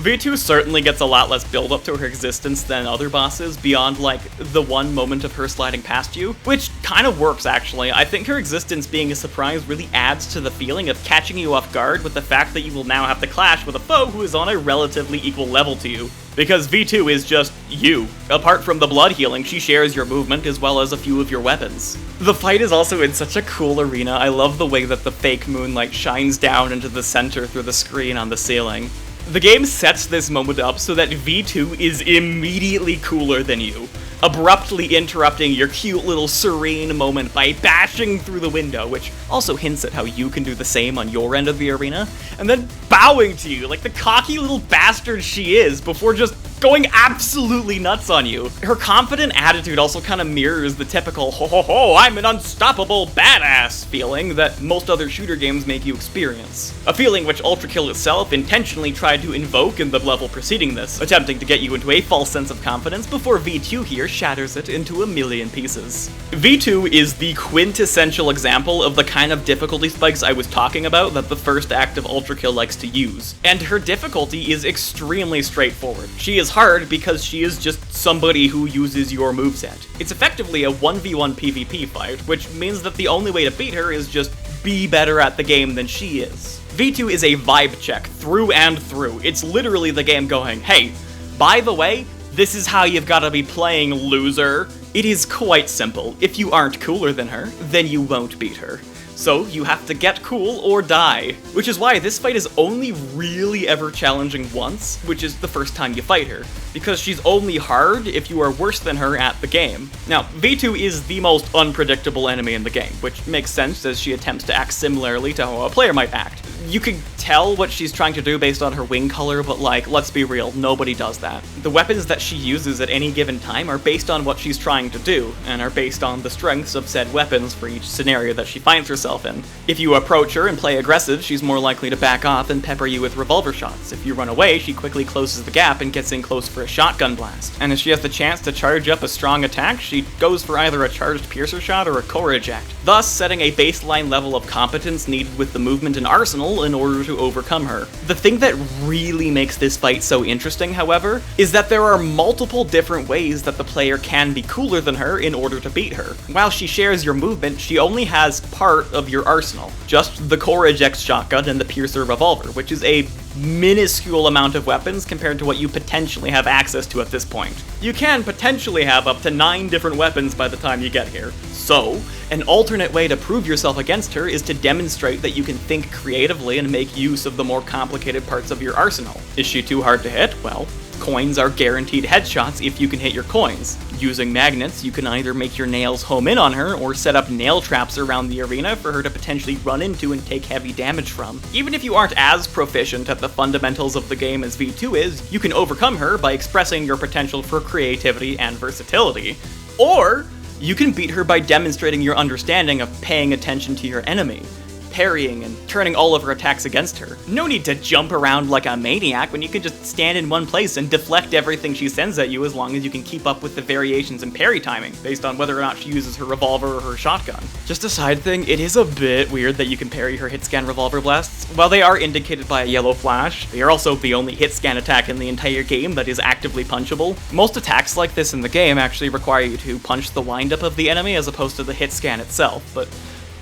V2 certainly gets a lot less build up to her existence than other bosses, beyond like the one moment of her sliding past you, which kind of works actually. I think her existence being a surprise really adds to the feeling of catching you off guard with the fact that you will now have to clash with a foe who is on a relatively equal level to you. Because V2 is just you. Apart from the blood healing, she shares your movement as well as a few of your weapons. The fight is also in such a cool arena. I love the way that the fake moonlight shines down into the center through the screen on the ceiling. The game sets this moment up so that V2 is immediately cooler than you, abruptly interrupting your cute little serene moment by bashing through the window, which also hints at how you can do the same on your end of the arena, and then bowing to you like the cocky little bastard she is before just going absolutely nuts on you. Her confident attitude also kind of mirrors the typical ho ho ho, I'm an unstoppable badass feeling that most other shooter games make you experience. A feeling which Ultrakill itself intentionally tried to invoke in the level preceding this, attempting to get you into a false sense of confidence before V2 here shatters it into a million pieces. V2 is the quintessential example of the kind of difficulty spikes I was talking about that the first act of Ultrakill likes to use, and her difficulty is extremely straightforward. She is hard because she is just somebody who uses your moveset. It's effectively a 1v1 PvP fight, which means that the only way to beat her is just be better at the game than she is. V2 is a vibe check through and through. It's literally the game going, hey, by the way, this is how you've gotta be playing, loser. It is quite simple. If you aren't cooler than her, then you won't beat her. So you have to get cool or die. Which is why this fight is only really ever challenging once, which is the first time you fight her, because she's only hard if you are worse than her at the game. Now, V2 is the most unpredictable enemy in the game, which makes sense as she attempts to act similarly to how a player might act. You can tell what she's trying to do based on her wing color, but like, let's be real, nobody does that. The weapons that she uses at any given time are based on what she's trying to do, and are based on the strengths of said weapons for each scenario that she finds herself in. If you approach her and play aggressive, she's more likely to back off and pepper you with revolver shots. If you run away, she quickly closes the gap and gets in close for a shotgun blast. And if she has the chance to charge up a strong attack, she goes for either a charged piercer shot or a core eject, thus setting a baseline level of competence needed with the movement and arsenal in order to overcome her. The thing that really makes this fight so interesting, however, is that there are multiple different ways that the player can be cooler than her in order to beat her. While she shares your movement, she only has part of your arsenal, just the core eject shotgun and the piercer revolver, which is a minuscule amount of weapons compared to what you potentially have access to at this point. You can potentially have up to 9 different weapons by the time you get here. So, an alternate way to prove yourself against her is to demonstrate that you can think creatively and make use of the more complicated parts of your arsenal. Is she too hard to hit? Well, coins are guaranteed headshots if you can hit your coins. Using magnets, you can either make your nails home in on her or set up nail traps around the arena for her to potentially run into and take heavy damage from. Even if you aren't as proficient at the fundamentals of the game as V2 is, you can overcome her by expressing your potential for creativity and versatility. Or you can beat her by demonstrating your understanding of paying attention to your enemy, parrying and turning all of her attacks against her. No need to jump around like a maniac when you can just stand in one place and deflect everything she sends at you as long as you can keep up with the variations in parry timing, based on whether or not she uses her revolver or her shotgun. Just a side thing, it is a bit weird that you can parry her hit scan revolver blasts. While they are indicated by a yellow flash, they are also the only hit scan attack in the entire game that is actively punchable. Most attacks like this in the game actually require you to punch the windup of the enemy as opposed to the hit scan itself, but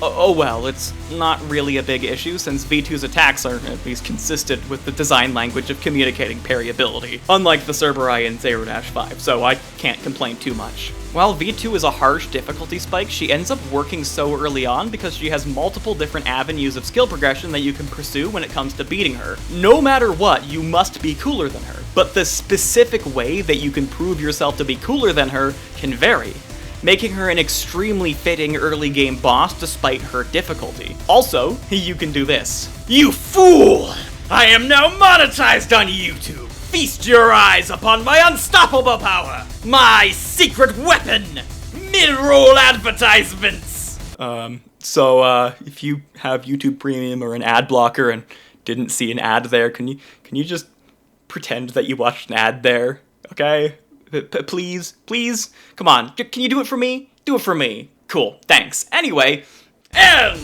oh well, it's not really a big issue since V2's attacks are at least consistent with the design language of communicating parry ability, unlike the Cerberus in 0-5, so I can't complain too much. While V2 is a harsh difficulty spike, she ends up working so early on because she has multiple different avenues of skill progression that you can pursue when it comes to beating her. No matter what, you must be cooler than her, but the specific way that you can prove yourself to be cooler than her can vary, making her an extremely fitting early game boss despite her difficulty. Also, you can do this. You fool! I am now monetized on YouTube! Feast your eyes upon my unstoppable power! My secret weapon! Mid-roll advertisements! If you have YouTube Premium or an ad blocker and didn't see an ad there, can you just pretend that you watched an ad there, okay? Please? Come on, can you do it for me? Do it for me. Cool, thanks. Anyway, and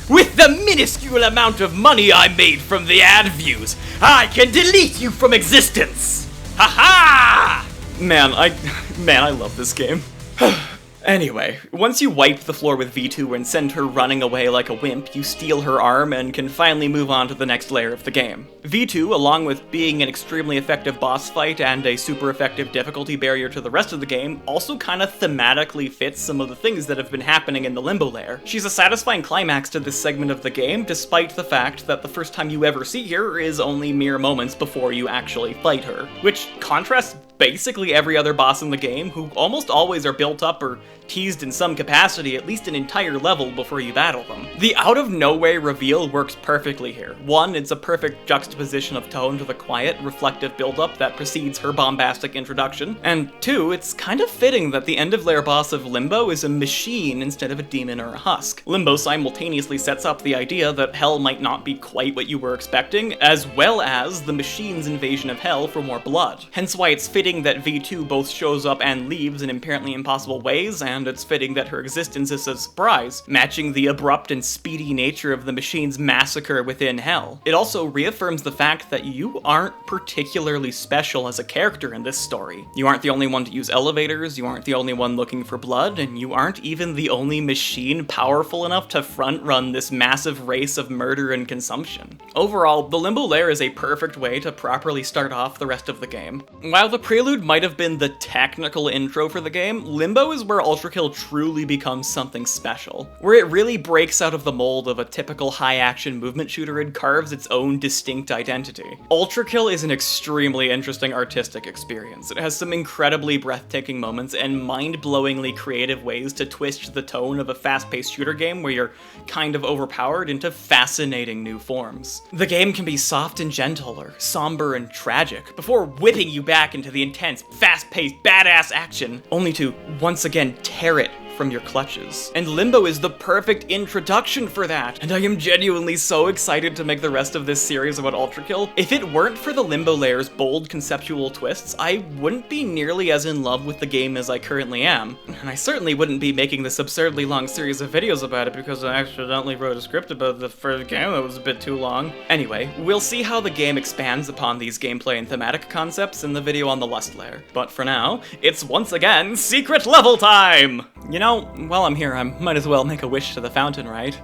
with the minuscule amount of money I made from the ad views, I can delete you from existence! Ha ha! Man, I love this game. Anyway, once you wipe the floor with V2 and send her running away like a wimp, you steal her arm and can finally move on to the next layer of the game. V2, along with being an extremely effective boss fight and a super effective difficulty barrier to the rest of the game, also kinda thematically fits some of the things that have been happening in the Limbo layer. She's a satisfying climax to this segment of the game, despite the fact that the first time you ever see her is only mere moments before you actually fight her, which contrasts basically every other boss in the game, who almost always are built up or teased in some capacity at least an entire level before you battle them. The out-of-nowhere reveal works perfectly here. One, it's a perfect juxtaposition of tone to the quiet, reflective build-up that precedes her bombastic introduction, and two, it's kind of fitting that the end-of-layer boss of Limbo is a machine instead of a demon or a husk. Limbo simultaneously sets up the idea that hell might not be quite what you were expecting, as well as the machine's invasion of hell for more blood. Hence why it's fitting that V2 both shows up and leaves in apparently impossible ways, and it's fitting that her existence is a surprise, matching the abrupt and speedy nature of the machine's massacre within hell. It also reaffirms the fact that you aren't particularly special as a character in this story. You aren't the only one to use elevators, you aren't the only one looking for blood, and you aren't even the only machine powerful enough to front-run this massive race of murder and consumption. Overall, the Limbo layer is a perfect way to properly start off the rest of the game. While the Prelude might have been the technical intro for the game, Limbo is where Ultrakill truly becomes something special, where it really breaks out of the mold of a typical high-action movement shooter and carves its own distinct identity. Ultrakill is an extremely interesting artistic experience. It has some incredibly breathtaking moments and mind-blowingly creative ways to twist the tone of a fast-paced shooter game where you're kind of overpowered into fascinating new forms. The game can be soft and gentle, or somber and tragic, before whipping you back into the intense, fast-paced, badass action, only to once again tear it from your clutches. And Limbo is the perfect introduction for that, and I am genuinely so excited to make the rest of this series about Ultrakill. If it weren't for the Limbo layer's bold conceptual twists, I wouldn't be nearly as in love with the game as I currently am, and I certainly wouldn't be making this absurdly long series of videos about it because I accidentally wrote a script about the first game that was a bit too long. Anyway, we'll see how the game expands upon these gameplay and thematic concepts in the video on the Lust layer. But for now, it's once again secret level time! You know, while I'm here, I might as well make a wish to the fountain, right?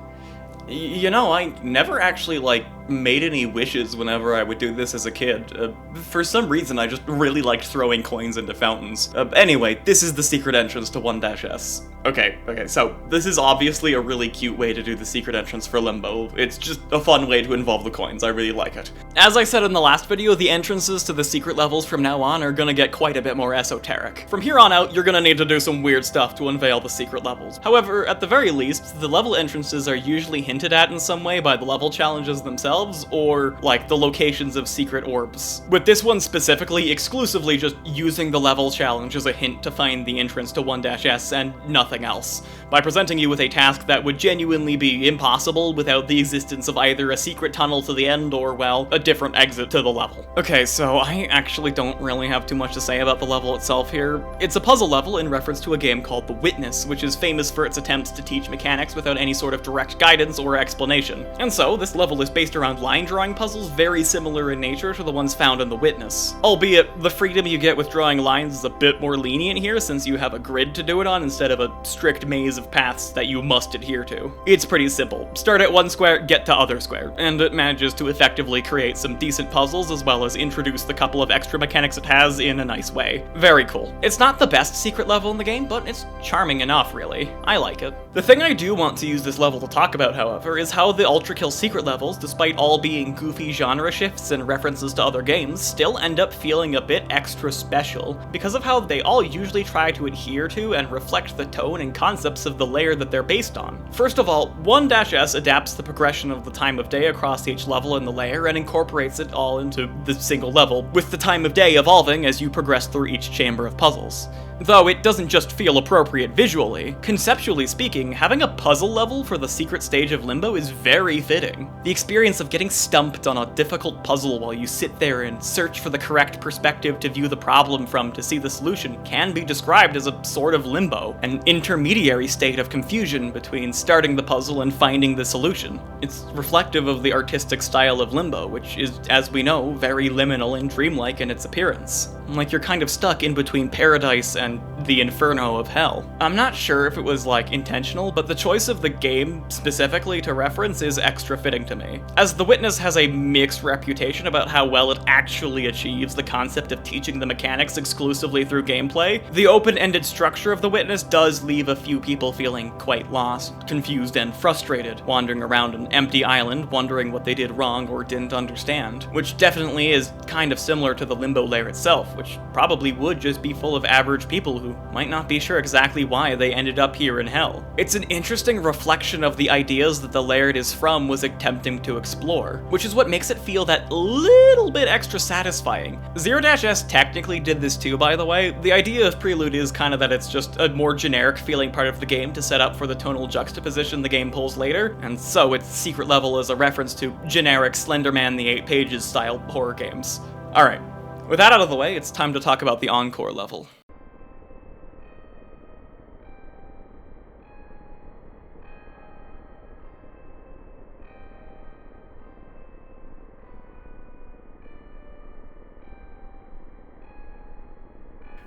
You know, I never actually, made any wishes whenever I would do this as a kid. For some reason, I just really liked throwing coins into fountains. Anyway, this is the secret entrance to 1-S. Okay, so this is obviously a really cute way to do the secret entrance for Limbo. It's just a fun way to involve the coins, I really like it. As I said in the last video, the entrances to the secret levels from now on are gonna get quite a bit more esoteric. From here on out, you're gonna need to do some weird stuff to unveil the secret levels. However, at the very least, the level entrances are usually hinted at in some way by the level challenges themselves, or, the locations of secret orbs. With this one specifically, exclusively just using the level challenge as a hint to find the entrance to 1-S and nothing else, by presenting you with a task that would genuinely be impossible without the existence of either a secret tunnel to the end or, well, a different exit to the level. Okay, so I actually don't really have too much to say about the level itself here. It's a puzzle level in reference to a game called The Witness, which is famous for its attempts to teach mechanics without any sort of direct guidance or explanation. And so, this level is based around line drawing puzzles very similar in nature to the ones found in The Witness. Albeit, the freedom you get with drawing lines is a bit more lenient here since you have a grid to do it on instead of a strict maze of paths that you must adhere to. It's pretty simple. Start at one square, get to other square, and it manages to effectively create some decent puzzles as well as introduce the couple of extra mechanics it has in a nice way. Very cool. It's not the best secret level in the game, but it's charming enough, really. I like it. The thing I do want to use this level to talk about, however, is how the Ultrakill secret levels, despite all being goofy genre shifts and references to other games, still end up feeling a bit extra special because of how they all usually try to adhere to and reflect the tone and concepts of the layer that they're based on. First of all, 1-S adapts the progression of the time of day across each level in the layer and incorporates it all into the single level, with the time of day evolving as you progress through each chamber of puzzles. Though it doesn't just feel appropriate visually. Conceptually speaking, having a puzzle level for the secret stage of Limbo is very fitting. The experience of getting stumped on a difficult puzzle while you sit there and search for the correct perspective to view the problem from to see the solution can be described as a sort of limbo, an intermediary state of confusion between starting the puzzle and finding the solution. It's reflective of the artistic style of Limbo, which is, as we know, very liminal and dreamlike in its appearance. Like you're kind of stuck in between paradise and the inferno of hell. I'm not sure if it was like intentional, but the choice of the game specifically to reference is extra fitting to me. As The Witness has a mixed reputation about how well it actually achieves the concept of teaching the mechanics exclusively through gameplay, the open-ended structure of The Witness does leave a few people feeling quite lost, confused, and frustrated, wandering around an empty island wondering what they did wrong or didn't understand, which definitely is kind of similar to the Limbo lair itself, which probably would just be full of average people who might not be sure exactly why they ended up here in hell. It's an interesting reflection of the ideas that the lair it is from was attempting to explore, which is what makes it feel that little bit extra satisfying. Zero-S technically did this too, by the way. The idea of Prelude is kind of that it's just a more generic feeling part of the game to set up for the tonal juxtaposition the game pulls later, and so its secret level is a reference to generic Slenderman the 8 Pages style horror games. Alright. With that out of the way, it's time to talk about the Encore level.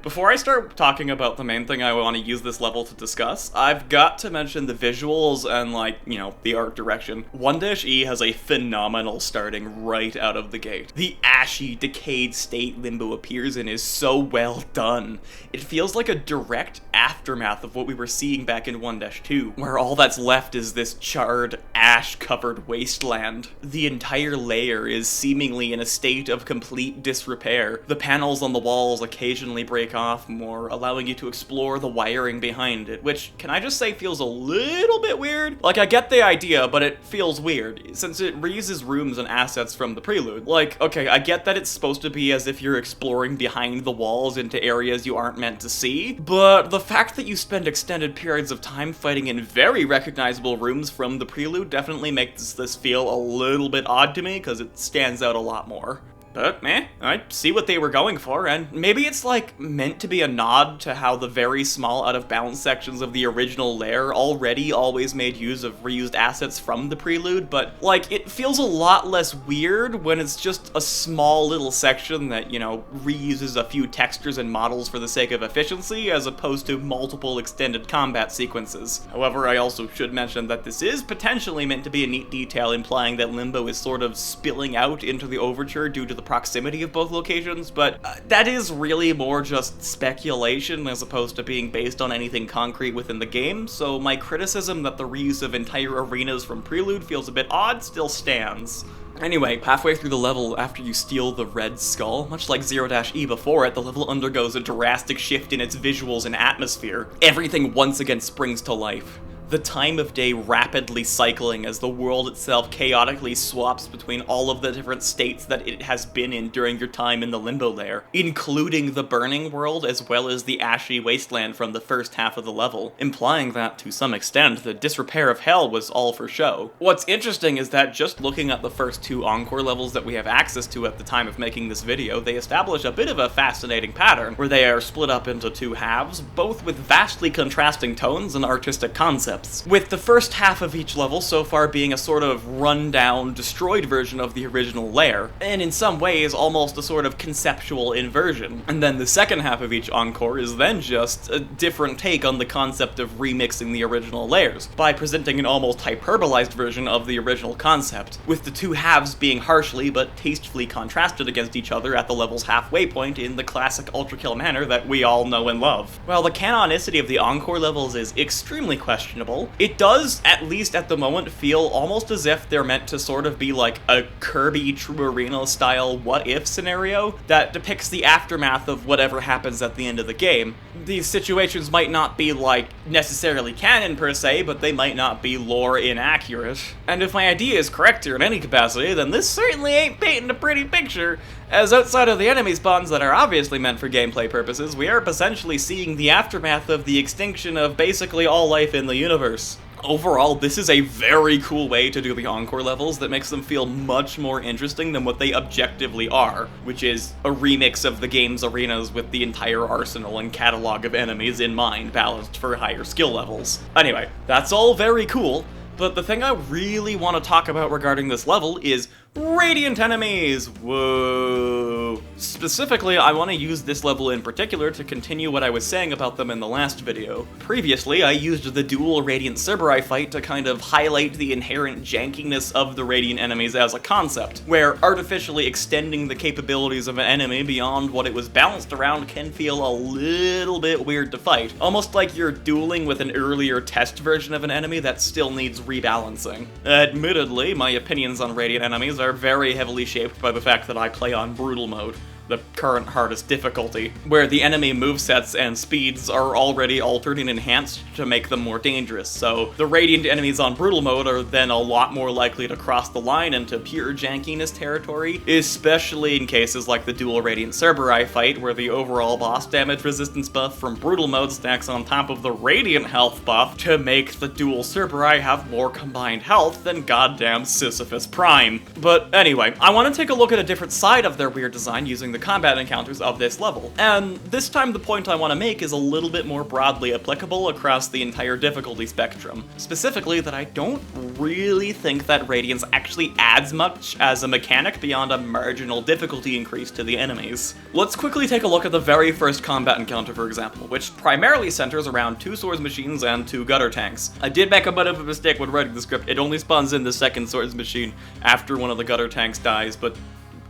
Before I start talking about the main thing I want to use this level to discuss, I've got to mention the visuals and, like, you know, the art direction. 1-E has a phenomenal starting right out of the gate. The ashy, decayed state Limbo appears in is so well done. It feels like a direct aftermath of what we were seeing back in 1-2, where all that's left is this charred, ash-covered wasteland. The entire layer is seemingly in a state of complete disrepair. The panels on the walls occasionally break off more, allowing you to explore the wiring behind it, which, can I just say, feels a little bit weird? Like, I get the idea, but it feels weird, since it reuses rooms and assets from the Prelude. Like, okay, I get that it's supposed to be as if you're exploring behind the walls into areas you aren't meant to see, but the fact that you spend extended periods of time fighting in very recognizable rooms from the Prelude definitely makes this feel a little bit odd to me, because it stands out a lot more. But, I see what they were going for, and maybe it's, like, meant to be a nod to how the very small out-of-bounds sections of the original lair already always made use of reused assets from the Prelude, but, like, it feels a lot less weird when it's just a small little section that, you know, reuses a few textures and models for the sake of efficiency, as opposed to multiple extended combat sequences. However, I also should mention that this is potentially meant to be a neat detail implying that Limbo is sort of spilling out into the Overture due to the proximity of both locations, but that is really more just speculation as opposed to being based on anything concrete within the game, so my criticism that the reuse of entire arenas from Prelude feels a bit odd still stands. Anyway, halfway through the level, after you steal the red skull, much like 0-E before it, the level undergoes a drastic shift in its visuals and atmosphere. Everything once again springs to life. The time of day rapidly cycling as the world itself chaotically swaps between all of the different states that it has been in during your time in the Limbo lair, including the burning world as well as the ashy wasteland from the first half of the level, implying that, to some extent, the disrepair of hell was all for show. What's interesting is that just looking at the first 2 Encore levels that we have access to at the time of making this video, they establish a bit of a fascinating pattern, where they are split up into 2 halves, both with vastly contrasting tones and artistic concepts. With the first half of each level so far being a sort of run-down, destroyed version of the original lair, and in some ways almost a sort of conceptual inversion. And then the second half of each Encore is then just a different take on the concept of remixing the original layers, by presenting an almost hyperbolized version of the original concept, with the 2 halves being harshly but tastefully contrasted against each other at the level's halfway point in the classic Ultrakill manner that we all know and love. While the canonicity of the Encore levels is extremely questionable, it does, at least at the moment, feel almost as if they're meant to sort of be like a Kirby True Arena style what-if scenario that depicts the aftermath of whatever happens at the end of the game. These situations might not be, like, necessarily canon per se, but they might not be lore inaccurate. And if my idea is correct here in any capacity, then this certainly ain't painting a pretty picture. as outside of the enemy spawns that are obviously meant for gameplay purposes, we are essentially seeing the aftermath of the extinction of basically all life in the universe. Overall, this is a very cool way to do the Encore levels that makes them feel much more interesting than what they objectively are, which is a remix of the game's arenas with the entire arsenal and catalog of enemies in mind, balanced for higher skill levels. Anyway, that's all very cool, but the thing I really want to talk about regarding this level is Radiant enemies! Whoa! Specifically, I want to use this level in particular to continue what I was saying about them in the last video. Previously, I used the dual Radiant Cerberus fight to kind of highlight the inherent jankiness of the Radiant enemies as a concept, where artificially extending the capabilities of an enemy beyond what it was balanced around can feel a little bit weird to fight. Almost like you're dueling with an earlier test version of an enemy that still needs rebalancing. Admittedly, my opinions on Radiant enemies are very heavily shaped by the fact that I play on Brutal mode, the current hardest difficulty, where the enemy movesets and speeds are already altered and enhanced to make them more dangerous, so the Radiant enemies on Brutal mode are then a lot more likely to cross the line into pure jankiness territory, especially in cases like the dual Radiant Cerberus fight, where the overall boss damage resistance buff from Brutal mode stacks on top of the Radiant health buff to make the dual Cerberus have more combined health than goddamn Sisyphus Prime. But anyway, I want to take a look at a different side of their weird design using the combat encounters of this level. And this time the point I want to make is a little bit more broadly applicable across the entire difficulty spectrum. Specifically that I don't really think that Radiance actually adds much as a mechanic beyond a marginal difficulty increase to the enemies. Let's quickly take a look at the very first combat encounter, for example, which primarily centers around 2 swords machines and 2 gutter tanks. I did make a bit of a mistake when writing the script. It only spawns in the second swords machine after one of the gutter tanks dies, but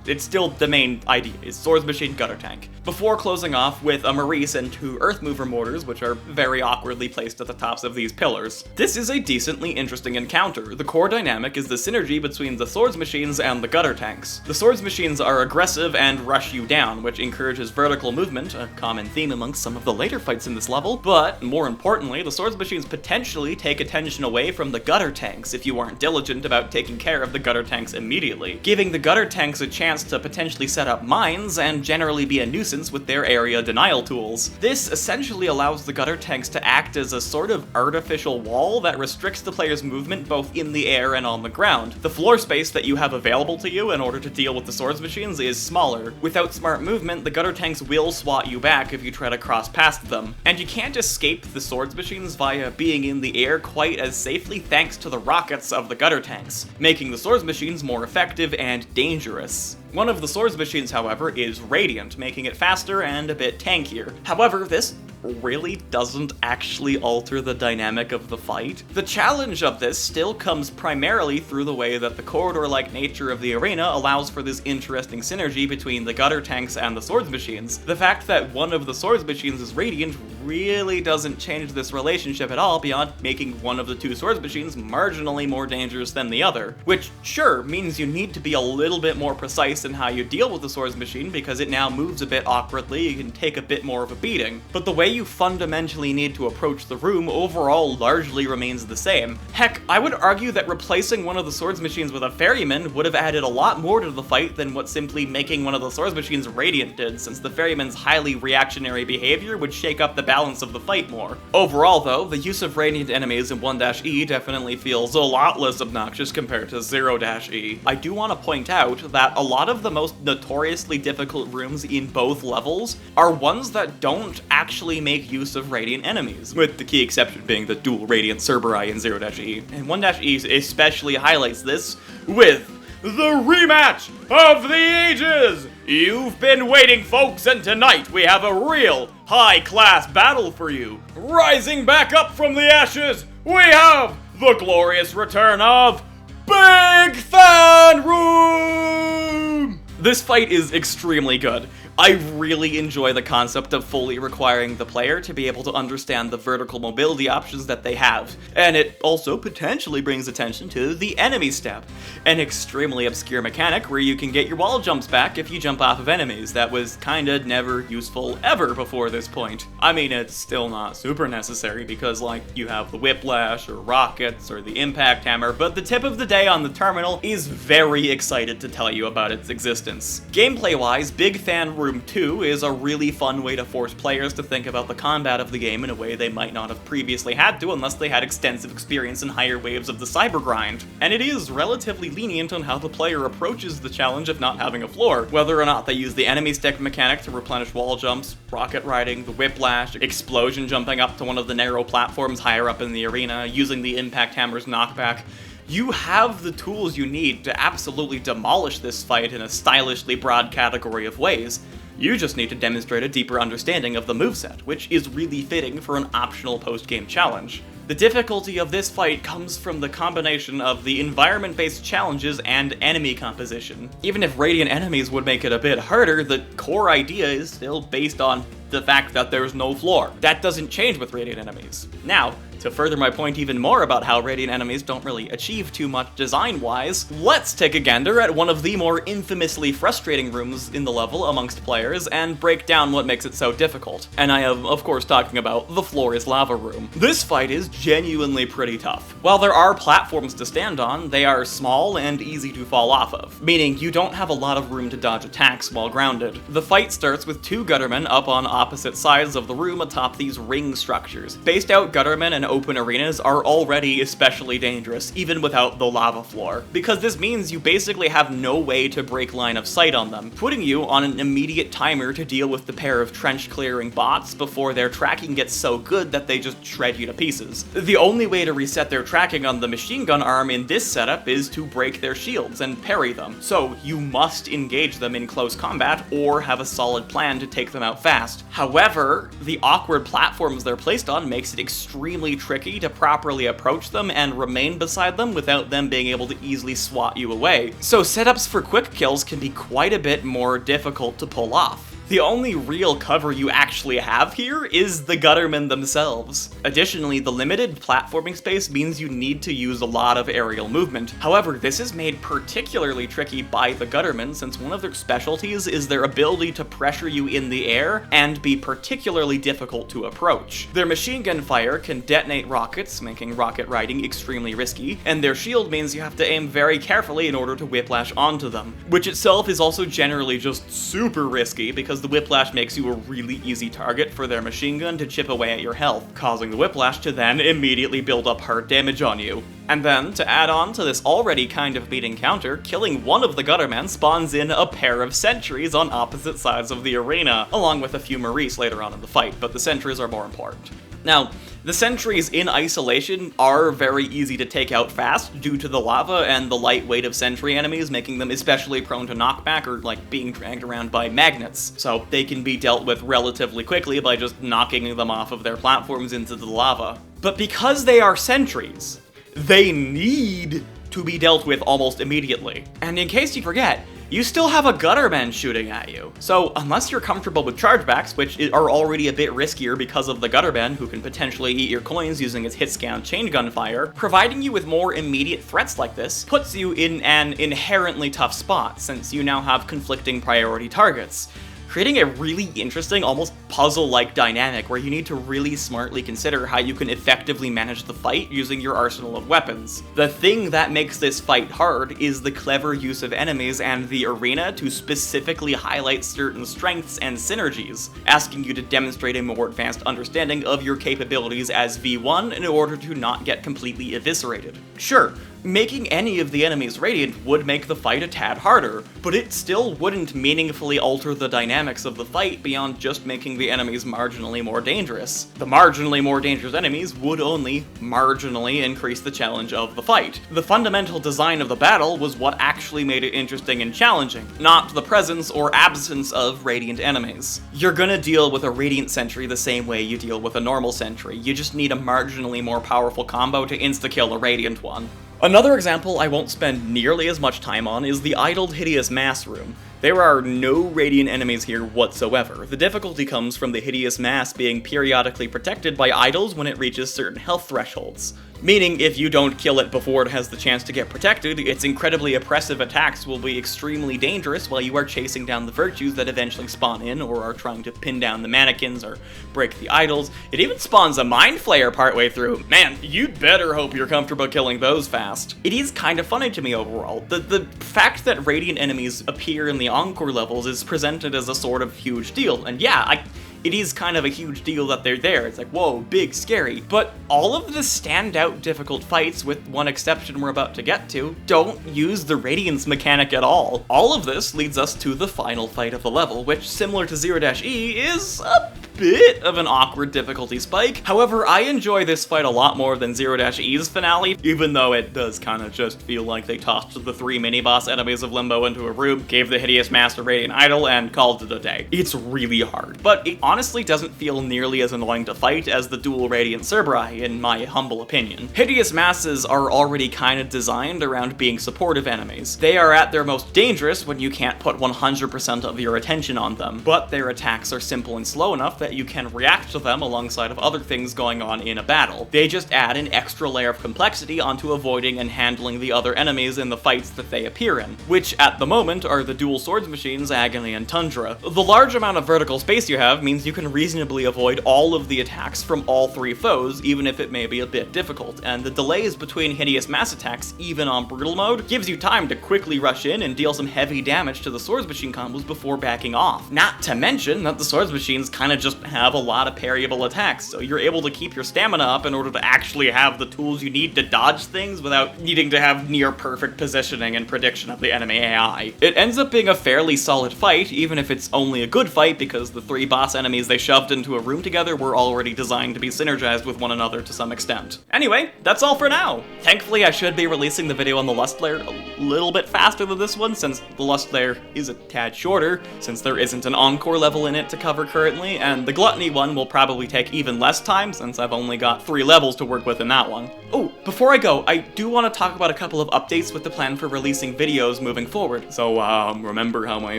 it's still the main idea, is swords machine, gutter tank. Before closing off with a Maurice and 2 Earth Mover mortars, which are very awkwardly placed at the tops of these pillars. This is a decently interesting encounter. The core dynamic is the synergy between the swords machines and the gutter tanks. The swords machines are aggressive and rush you down, which encourages vertical movement, a common theme amongst some of the later fights in this level, but more importantly, the swords machines potentially take attention away from the gutter tanks if you aren't diligent about taking care of the gutter tanks immediately, giving the gutter tanks a chance to potentially set up mines and generally be a nuisance with their area denial tools. This essentially allows the gutter tanks to act as a sort of artificial wall that restricts the player's movement both in the air and on the ground. The floor space that you have available to you in order to deal with the swords machines is smaller. Without smart movement, the gutter tanks will swat you back if you try to cross past them. And you can't escape the swords machines via being in the air quite as safely thanks to the rockets of the gutter tanks, making the swords machines more effective and dangerous. One of the swords machines, however, is Radiant, making it faster and a bit tankier. However, this really doesn't actually alter the dynamic of the fight. The challenge of this still comes primarily through the way that the corridor-like nature of the arena allows for this interesting synergy between the gutter tanks and the swords machines. The fact that one of the swords machines is Radiant really doesn't change this relationship at all beyond making one of the 2 swords machines marginally more dangerous than the other, which sure means you need to be a little bit more precise in how you deal with the swords machine because it now moves a bit awkwardly, you can take a bit more of a beating. But the way you fundamentally need to approach the room overall largely remains the same. Heck, I would argue that replacing one of the swords machines with a ferryman would have added a lot more to the fight than what simply making one of the swords machines Radiant did, since the ferryman's highly reactionary behavior would shake up the balance of the fight more. Overall though, the use of Radiant enemies in 1-E definitely feels a lot less obnoxious compared to 0-E. I do want to point out that a lot of the most notoriously difficult rooms in both levels are ones that don't actually make use of Radiant enemies, with the key exception being the dual Radiant Cerberus in 0-E. And 1-E especially highlights this with the rematch of the ages! You've been waiting, folks, and tonight we have a real high-class battle for you. Rising back up from the ashes, we have the glorious return of Big Fan Room! This fight is extremely good. I really enjoy the concept of fully requiring the player to be able to understand the vertical mobility options that they have, and it also potentially brings attention to the enemy step, an extremely obscure mechanic where you can get your wall jumps back if you jump off of enemies that was kinda never useful ever before this point. I mean, it's still not super necessary because, like, you have the whiplash or rockets or the impact hammer, but the tip of the day on the terminal is very excited to tell you about its existence. Gameplay-wise, big fan Room 2 is a really fun way to force players to think about the combat of the game in a way they might not have previously had to unless they had extensive experience in higher waves of the cyber grind. And it is relatively lenient on how the player approaches the challenge of not having a floor, whether or not they use the enemy stick mechanic to replenish wall jumps, rocket riding, the whiplash, explosion jumping up to one of the narrow platforms higher up in the arena, using the impact hammer's knockback. You have the tools you need to absolutely demolish this fight in a stylishly broad category of ways. You just need to demonstrate a deeper understanding of the moveset, which is really fitting for an optional post-game challenge. The difficulty of this fight comes from the combination of the environment-based challenges and enemy composition. Even if Radiant enemies would make it a bit harder, the core idea is still based on the fact that there's no floor. That doesn't change with Radiant enemies. Now, to further my point even more about how Radiant enemies don't really achieve too much design-wise, let's take a gander at one of the more infamously frustrating rooms in the level amongst players and break down what makes it so difficult. And I am, of course, talking about the Floor is Lava room. This fight is genuinely pretty tough. While there are platforms to stand on, they are small and easy to fall off of, meaning you don't have a lot of room to dodge attacks while grounded. The fight starts with two guttermen up on opposite sides of the room atop these ring structures. Spaced out guttermen and open arenas are already especially dangerous, even without the lava floor, because this means you basically have no way to break line of sight on them, putting you on an immediate timer to deal with the pair of trench-clearing bots before their tracking gets so good that they just shred you to pieces. The only way to reset their tracking on the machine gun arm in this setup is to break their shields and parry them, so you must engage them in close combat or have a solid plan to take them out fast. However, the awkward platforms they're placed on makes it extremely tricky to properly approach them and remain beside them without them being able to easily swat you away. So setups for quick kills can be quite a bit more difficult to pull off. The only real cover you actually have here is the guttermen themselves. Additionally, the limited platforming space means you need to use a lot of aerial movement. However, this is made particularly tricky by the guttermen since one of their specialties is their ability to pressure you in the air and be particularly difficult to approach. Their machine gun fire can detonate rockets, making rocket riding extremely risky, and their shield means you have to aim very carefully in order to whiplash onto them, which itself is also generally just super risky because the whiplash makes you a really easy target for their machine gun to chip away at your health, causing the whiplash to then immediately build up hard damage on you. And then, to add on to this already kind of beat encounter, killing one of the guttermen spawns in a pair of sentries on opposite sides of the arena, along with a few Maurice later on in the fight, but the sentries are more important. Now, the sentries in isolation are very easy to take out fast due to the lava and the light weight of sentry enemies, making them especially prone to knockback or like being dragged around by magnets, so they can be dealt with relatively quickly by just knocking them off of their platforms into the lava. But because they are sentries, they need to be dealt with almost immediately. And in case you forget, you still have a gutterman shooting at you. So unless you're comfortable with chargebacks, which are already a bit riskier because of the gutterman, who can potentially eat your coins using his hit scan chain gun fire, providing you with more immediate threats like this puts you in an inherently tough spot, since you now have conflicting priority targets, creating a really interesting, almost puzzle-like dynamic where you need to really smartly consider how you can effectively manage the fight using your arsenal of weapons. The thing that makes this fight hard is the clever use of enemies and the arena to specifically highlight certain strengths and synergies, asking you to demonstrate a more advanced understanding of your capabilities as V1 in order to not get completely eviscerated. Sure, making any of the enemies radiant would make the fight a tad harder, but it still wouldn't meaningfully alter the dynamics of the fight beyond just making the enemies marginally more dangerous. The marginally more dangerous enemies would only marginally increase the challenge of the fight. The fundamental design of the battle was what actually made it interesting and challenging, not the presence or absence of radiant enemies. You're gonna deal with a radiant sentry the same way you deal with a normal sentry, you just need a marginally more powerful combo to insta-kill a radiant one. Another example I won't spend nearly as much time on is the idled hideous mass room. There are no Radiant enemies here whatsoever. The difficulty comes from the hideous mass being periodically protected by idols when it reaches certain health thresholds. Meaning, if you don't kill it before it has the chance to get protected, its incredibly oppressive attacks will be extremely dangerous while you are chasing down the virtues that eventually spawn in, or are trying to pin down the mannequins, or break the idols. It even spawns a Mind Flayer partway through. Man, you'd better hope you're comfortable killing those fast. It is kind of funny to me overall. The fact that Radiant enemies appear in the Encore levels is presented as a sort of huge deal, and yeah, it is kind of a huge deal that they're there. It's like, whoa, big, scary. But all of the standout difficult fights, with one exception we're about to get to, don't use the Radiance mechanic at all. All of this leads us to the final fight of the level, which, similar to 0-E, is a bit of an awkward difficulty spike. However, I enjoy this fight a lot more than 0-E's finale, even though it does kind of just feel like they tossed the 3 mini-boss enemies of Limbo into a room, gave the Hideous Master Radiant Idol, and called it a day. It's really hard, but it honestly doesn't feel nearly as annoying to fight as the dual Radiant Cerberi, in my humble opinion. Hideous Masses are already kind of designed around being supportive enemies. They are at their most dangerous when you can't put 100% of your attention on them, but their attacks are simple and slow enough that you can react to them alongside of other things going on in a battle. They just add an extra layer of complexity onto avoiding and handling the other enemies in the fights that they appear in, which at the moment are the dual swords machines, Agony and Tundra. The large amount of vertical space you have means you can reasonably avoid all of the attacks from all 3 foes, even if it may be a bit difficult, and the delays between Hideous Mass attacks, even on brutal mode, gives you time to quickly rush in and deal some heavy damage to the swords machine combos before backing off. Not to mention that the swords machines kind of just have a lot of parryable attacks, so you're able to keep your stamina up in order to actually have the tools you need to dodge things without needing to have near perfect positioning and prediction of the enemy AI. It ends up being a fairly solid fight, even if it's only a good fight because the 3 boss enemies they shoved into a room together were already designed to be synergized with one another to some extent. Anyway, that's all for now! Thankfully, I should be releasing the video on the Lust layer a little bit faster than this one, since the Lust layer is a tad shorter, since there isn't an Encore level in it to cover currently, and the Gluttony one will probably take even less time, since I've only got 3 levels to work with in that one. Oh, before I go, I do want to talk about a couple of updates with the plan for releasing videos moving forward. So, remember how I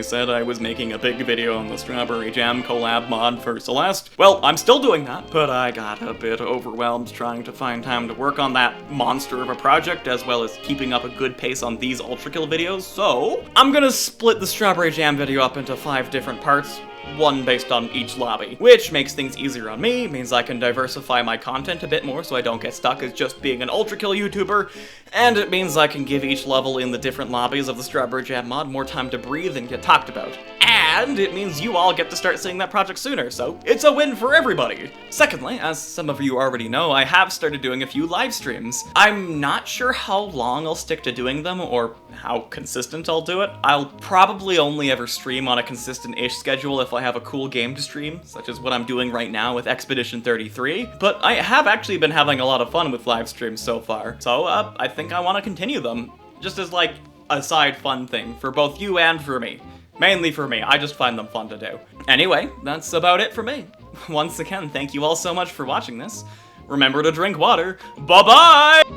said I was making a big video on the Strawberry Jam collab mod for Celeste? Well, I'm still doing that, but I got a bit overwhelmed trying to find time to work on that monster of a project, as well as keeping up a good pace on these Ultrakill videos, so I'm gonna split the Strawberry Jam video up into 5 different parts, one based on each lobby, which makes things easier on me, means I can diversify my content a bit more so I don't get stuck as just being an Ultrakill YouTuber, and it means I can give each level in the different lobbies of the Strawberry Jam mod more time to breathe and get talked about. And it means you all get to start seeing that project sooner, so it's a win for everybody! Secondly, as some of you already know, I have started doing a few live streams. I'm not sure how long I'll stick to doing them, or how consistent I'll do it. I'll probably only ever stream on a consistent-ish schedule if I have a cool game to stream, such as what I'm doing right now with Expedition 33, but I have actually been having a lot of fun with live streams so far, so I think I want to continue them, just as like a side fun thing for both you and for me. Mainly for me, I just find them fun to do. Anyway, that's about it for me. Once again, thank you all so much for watching this. Remember to drink water. Bye-bye!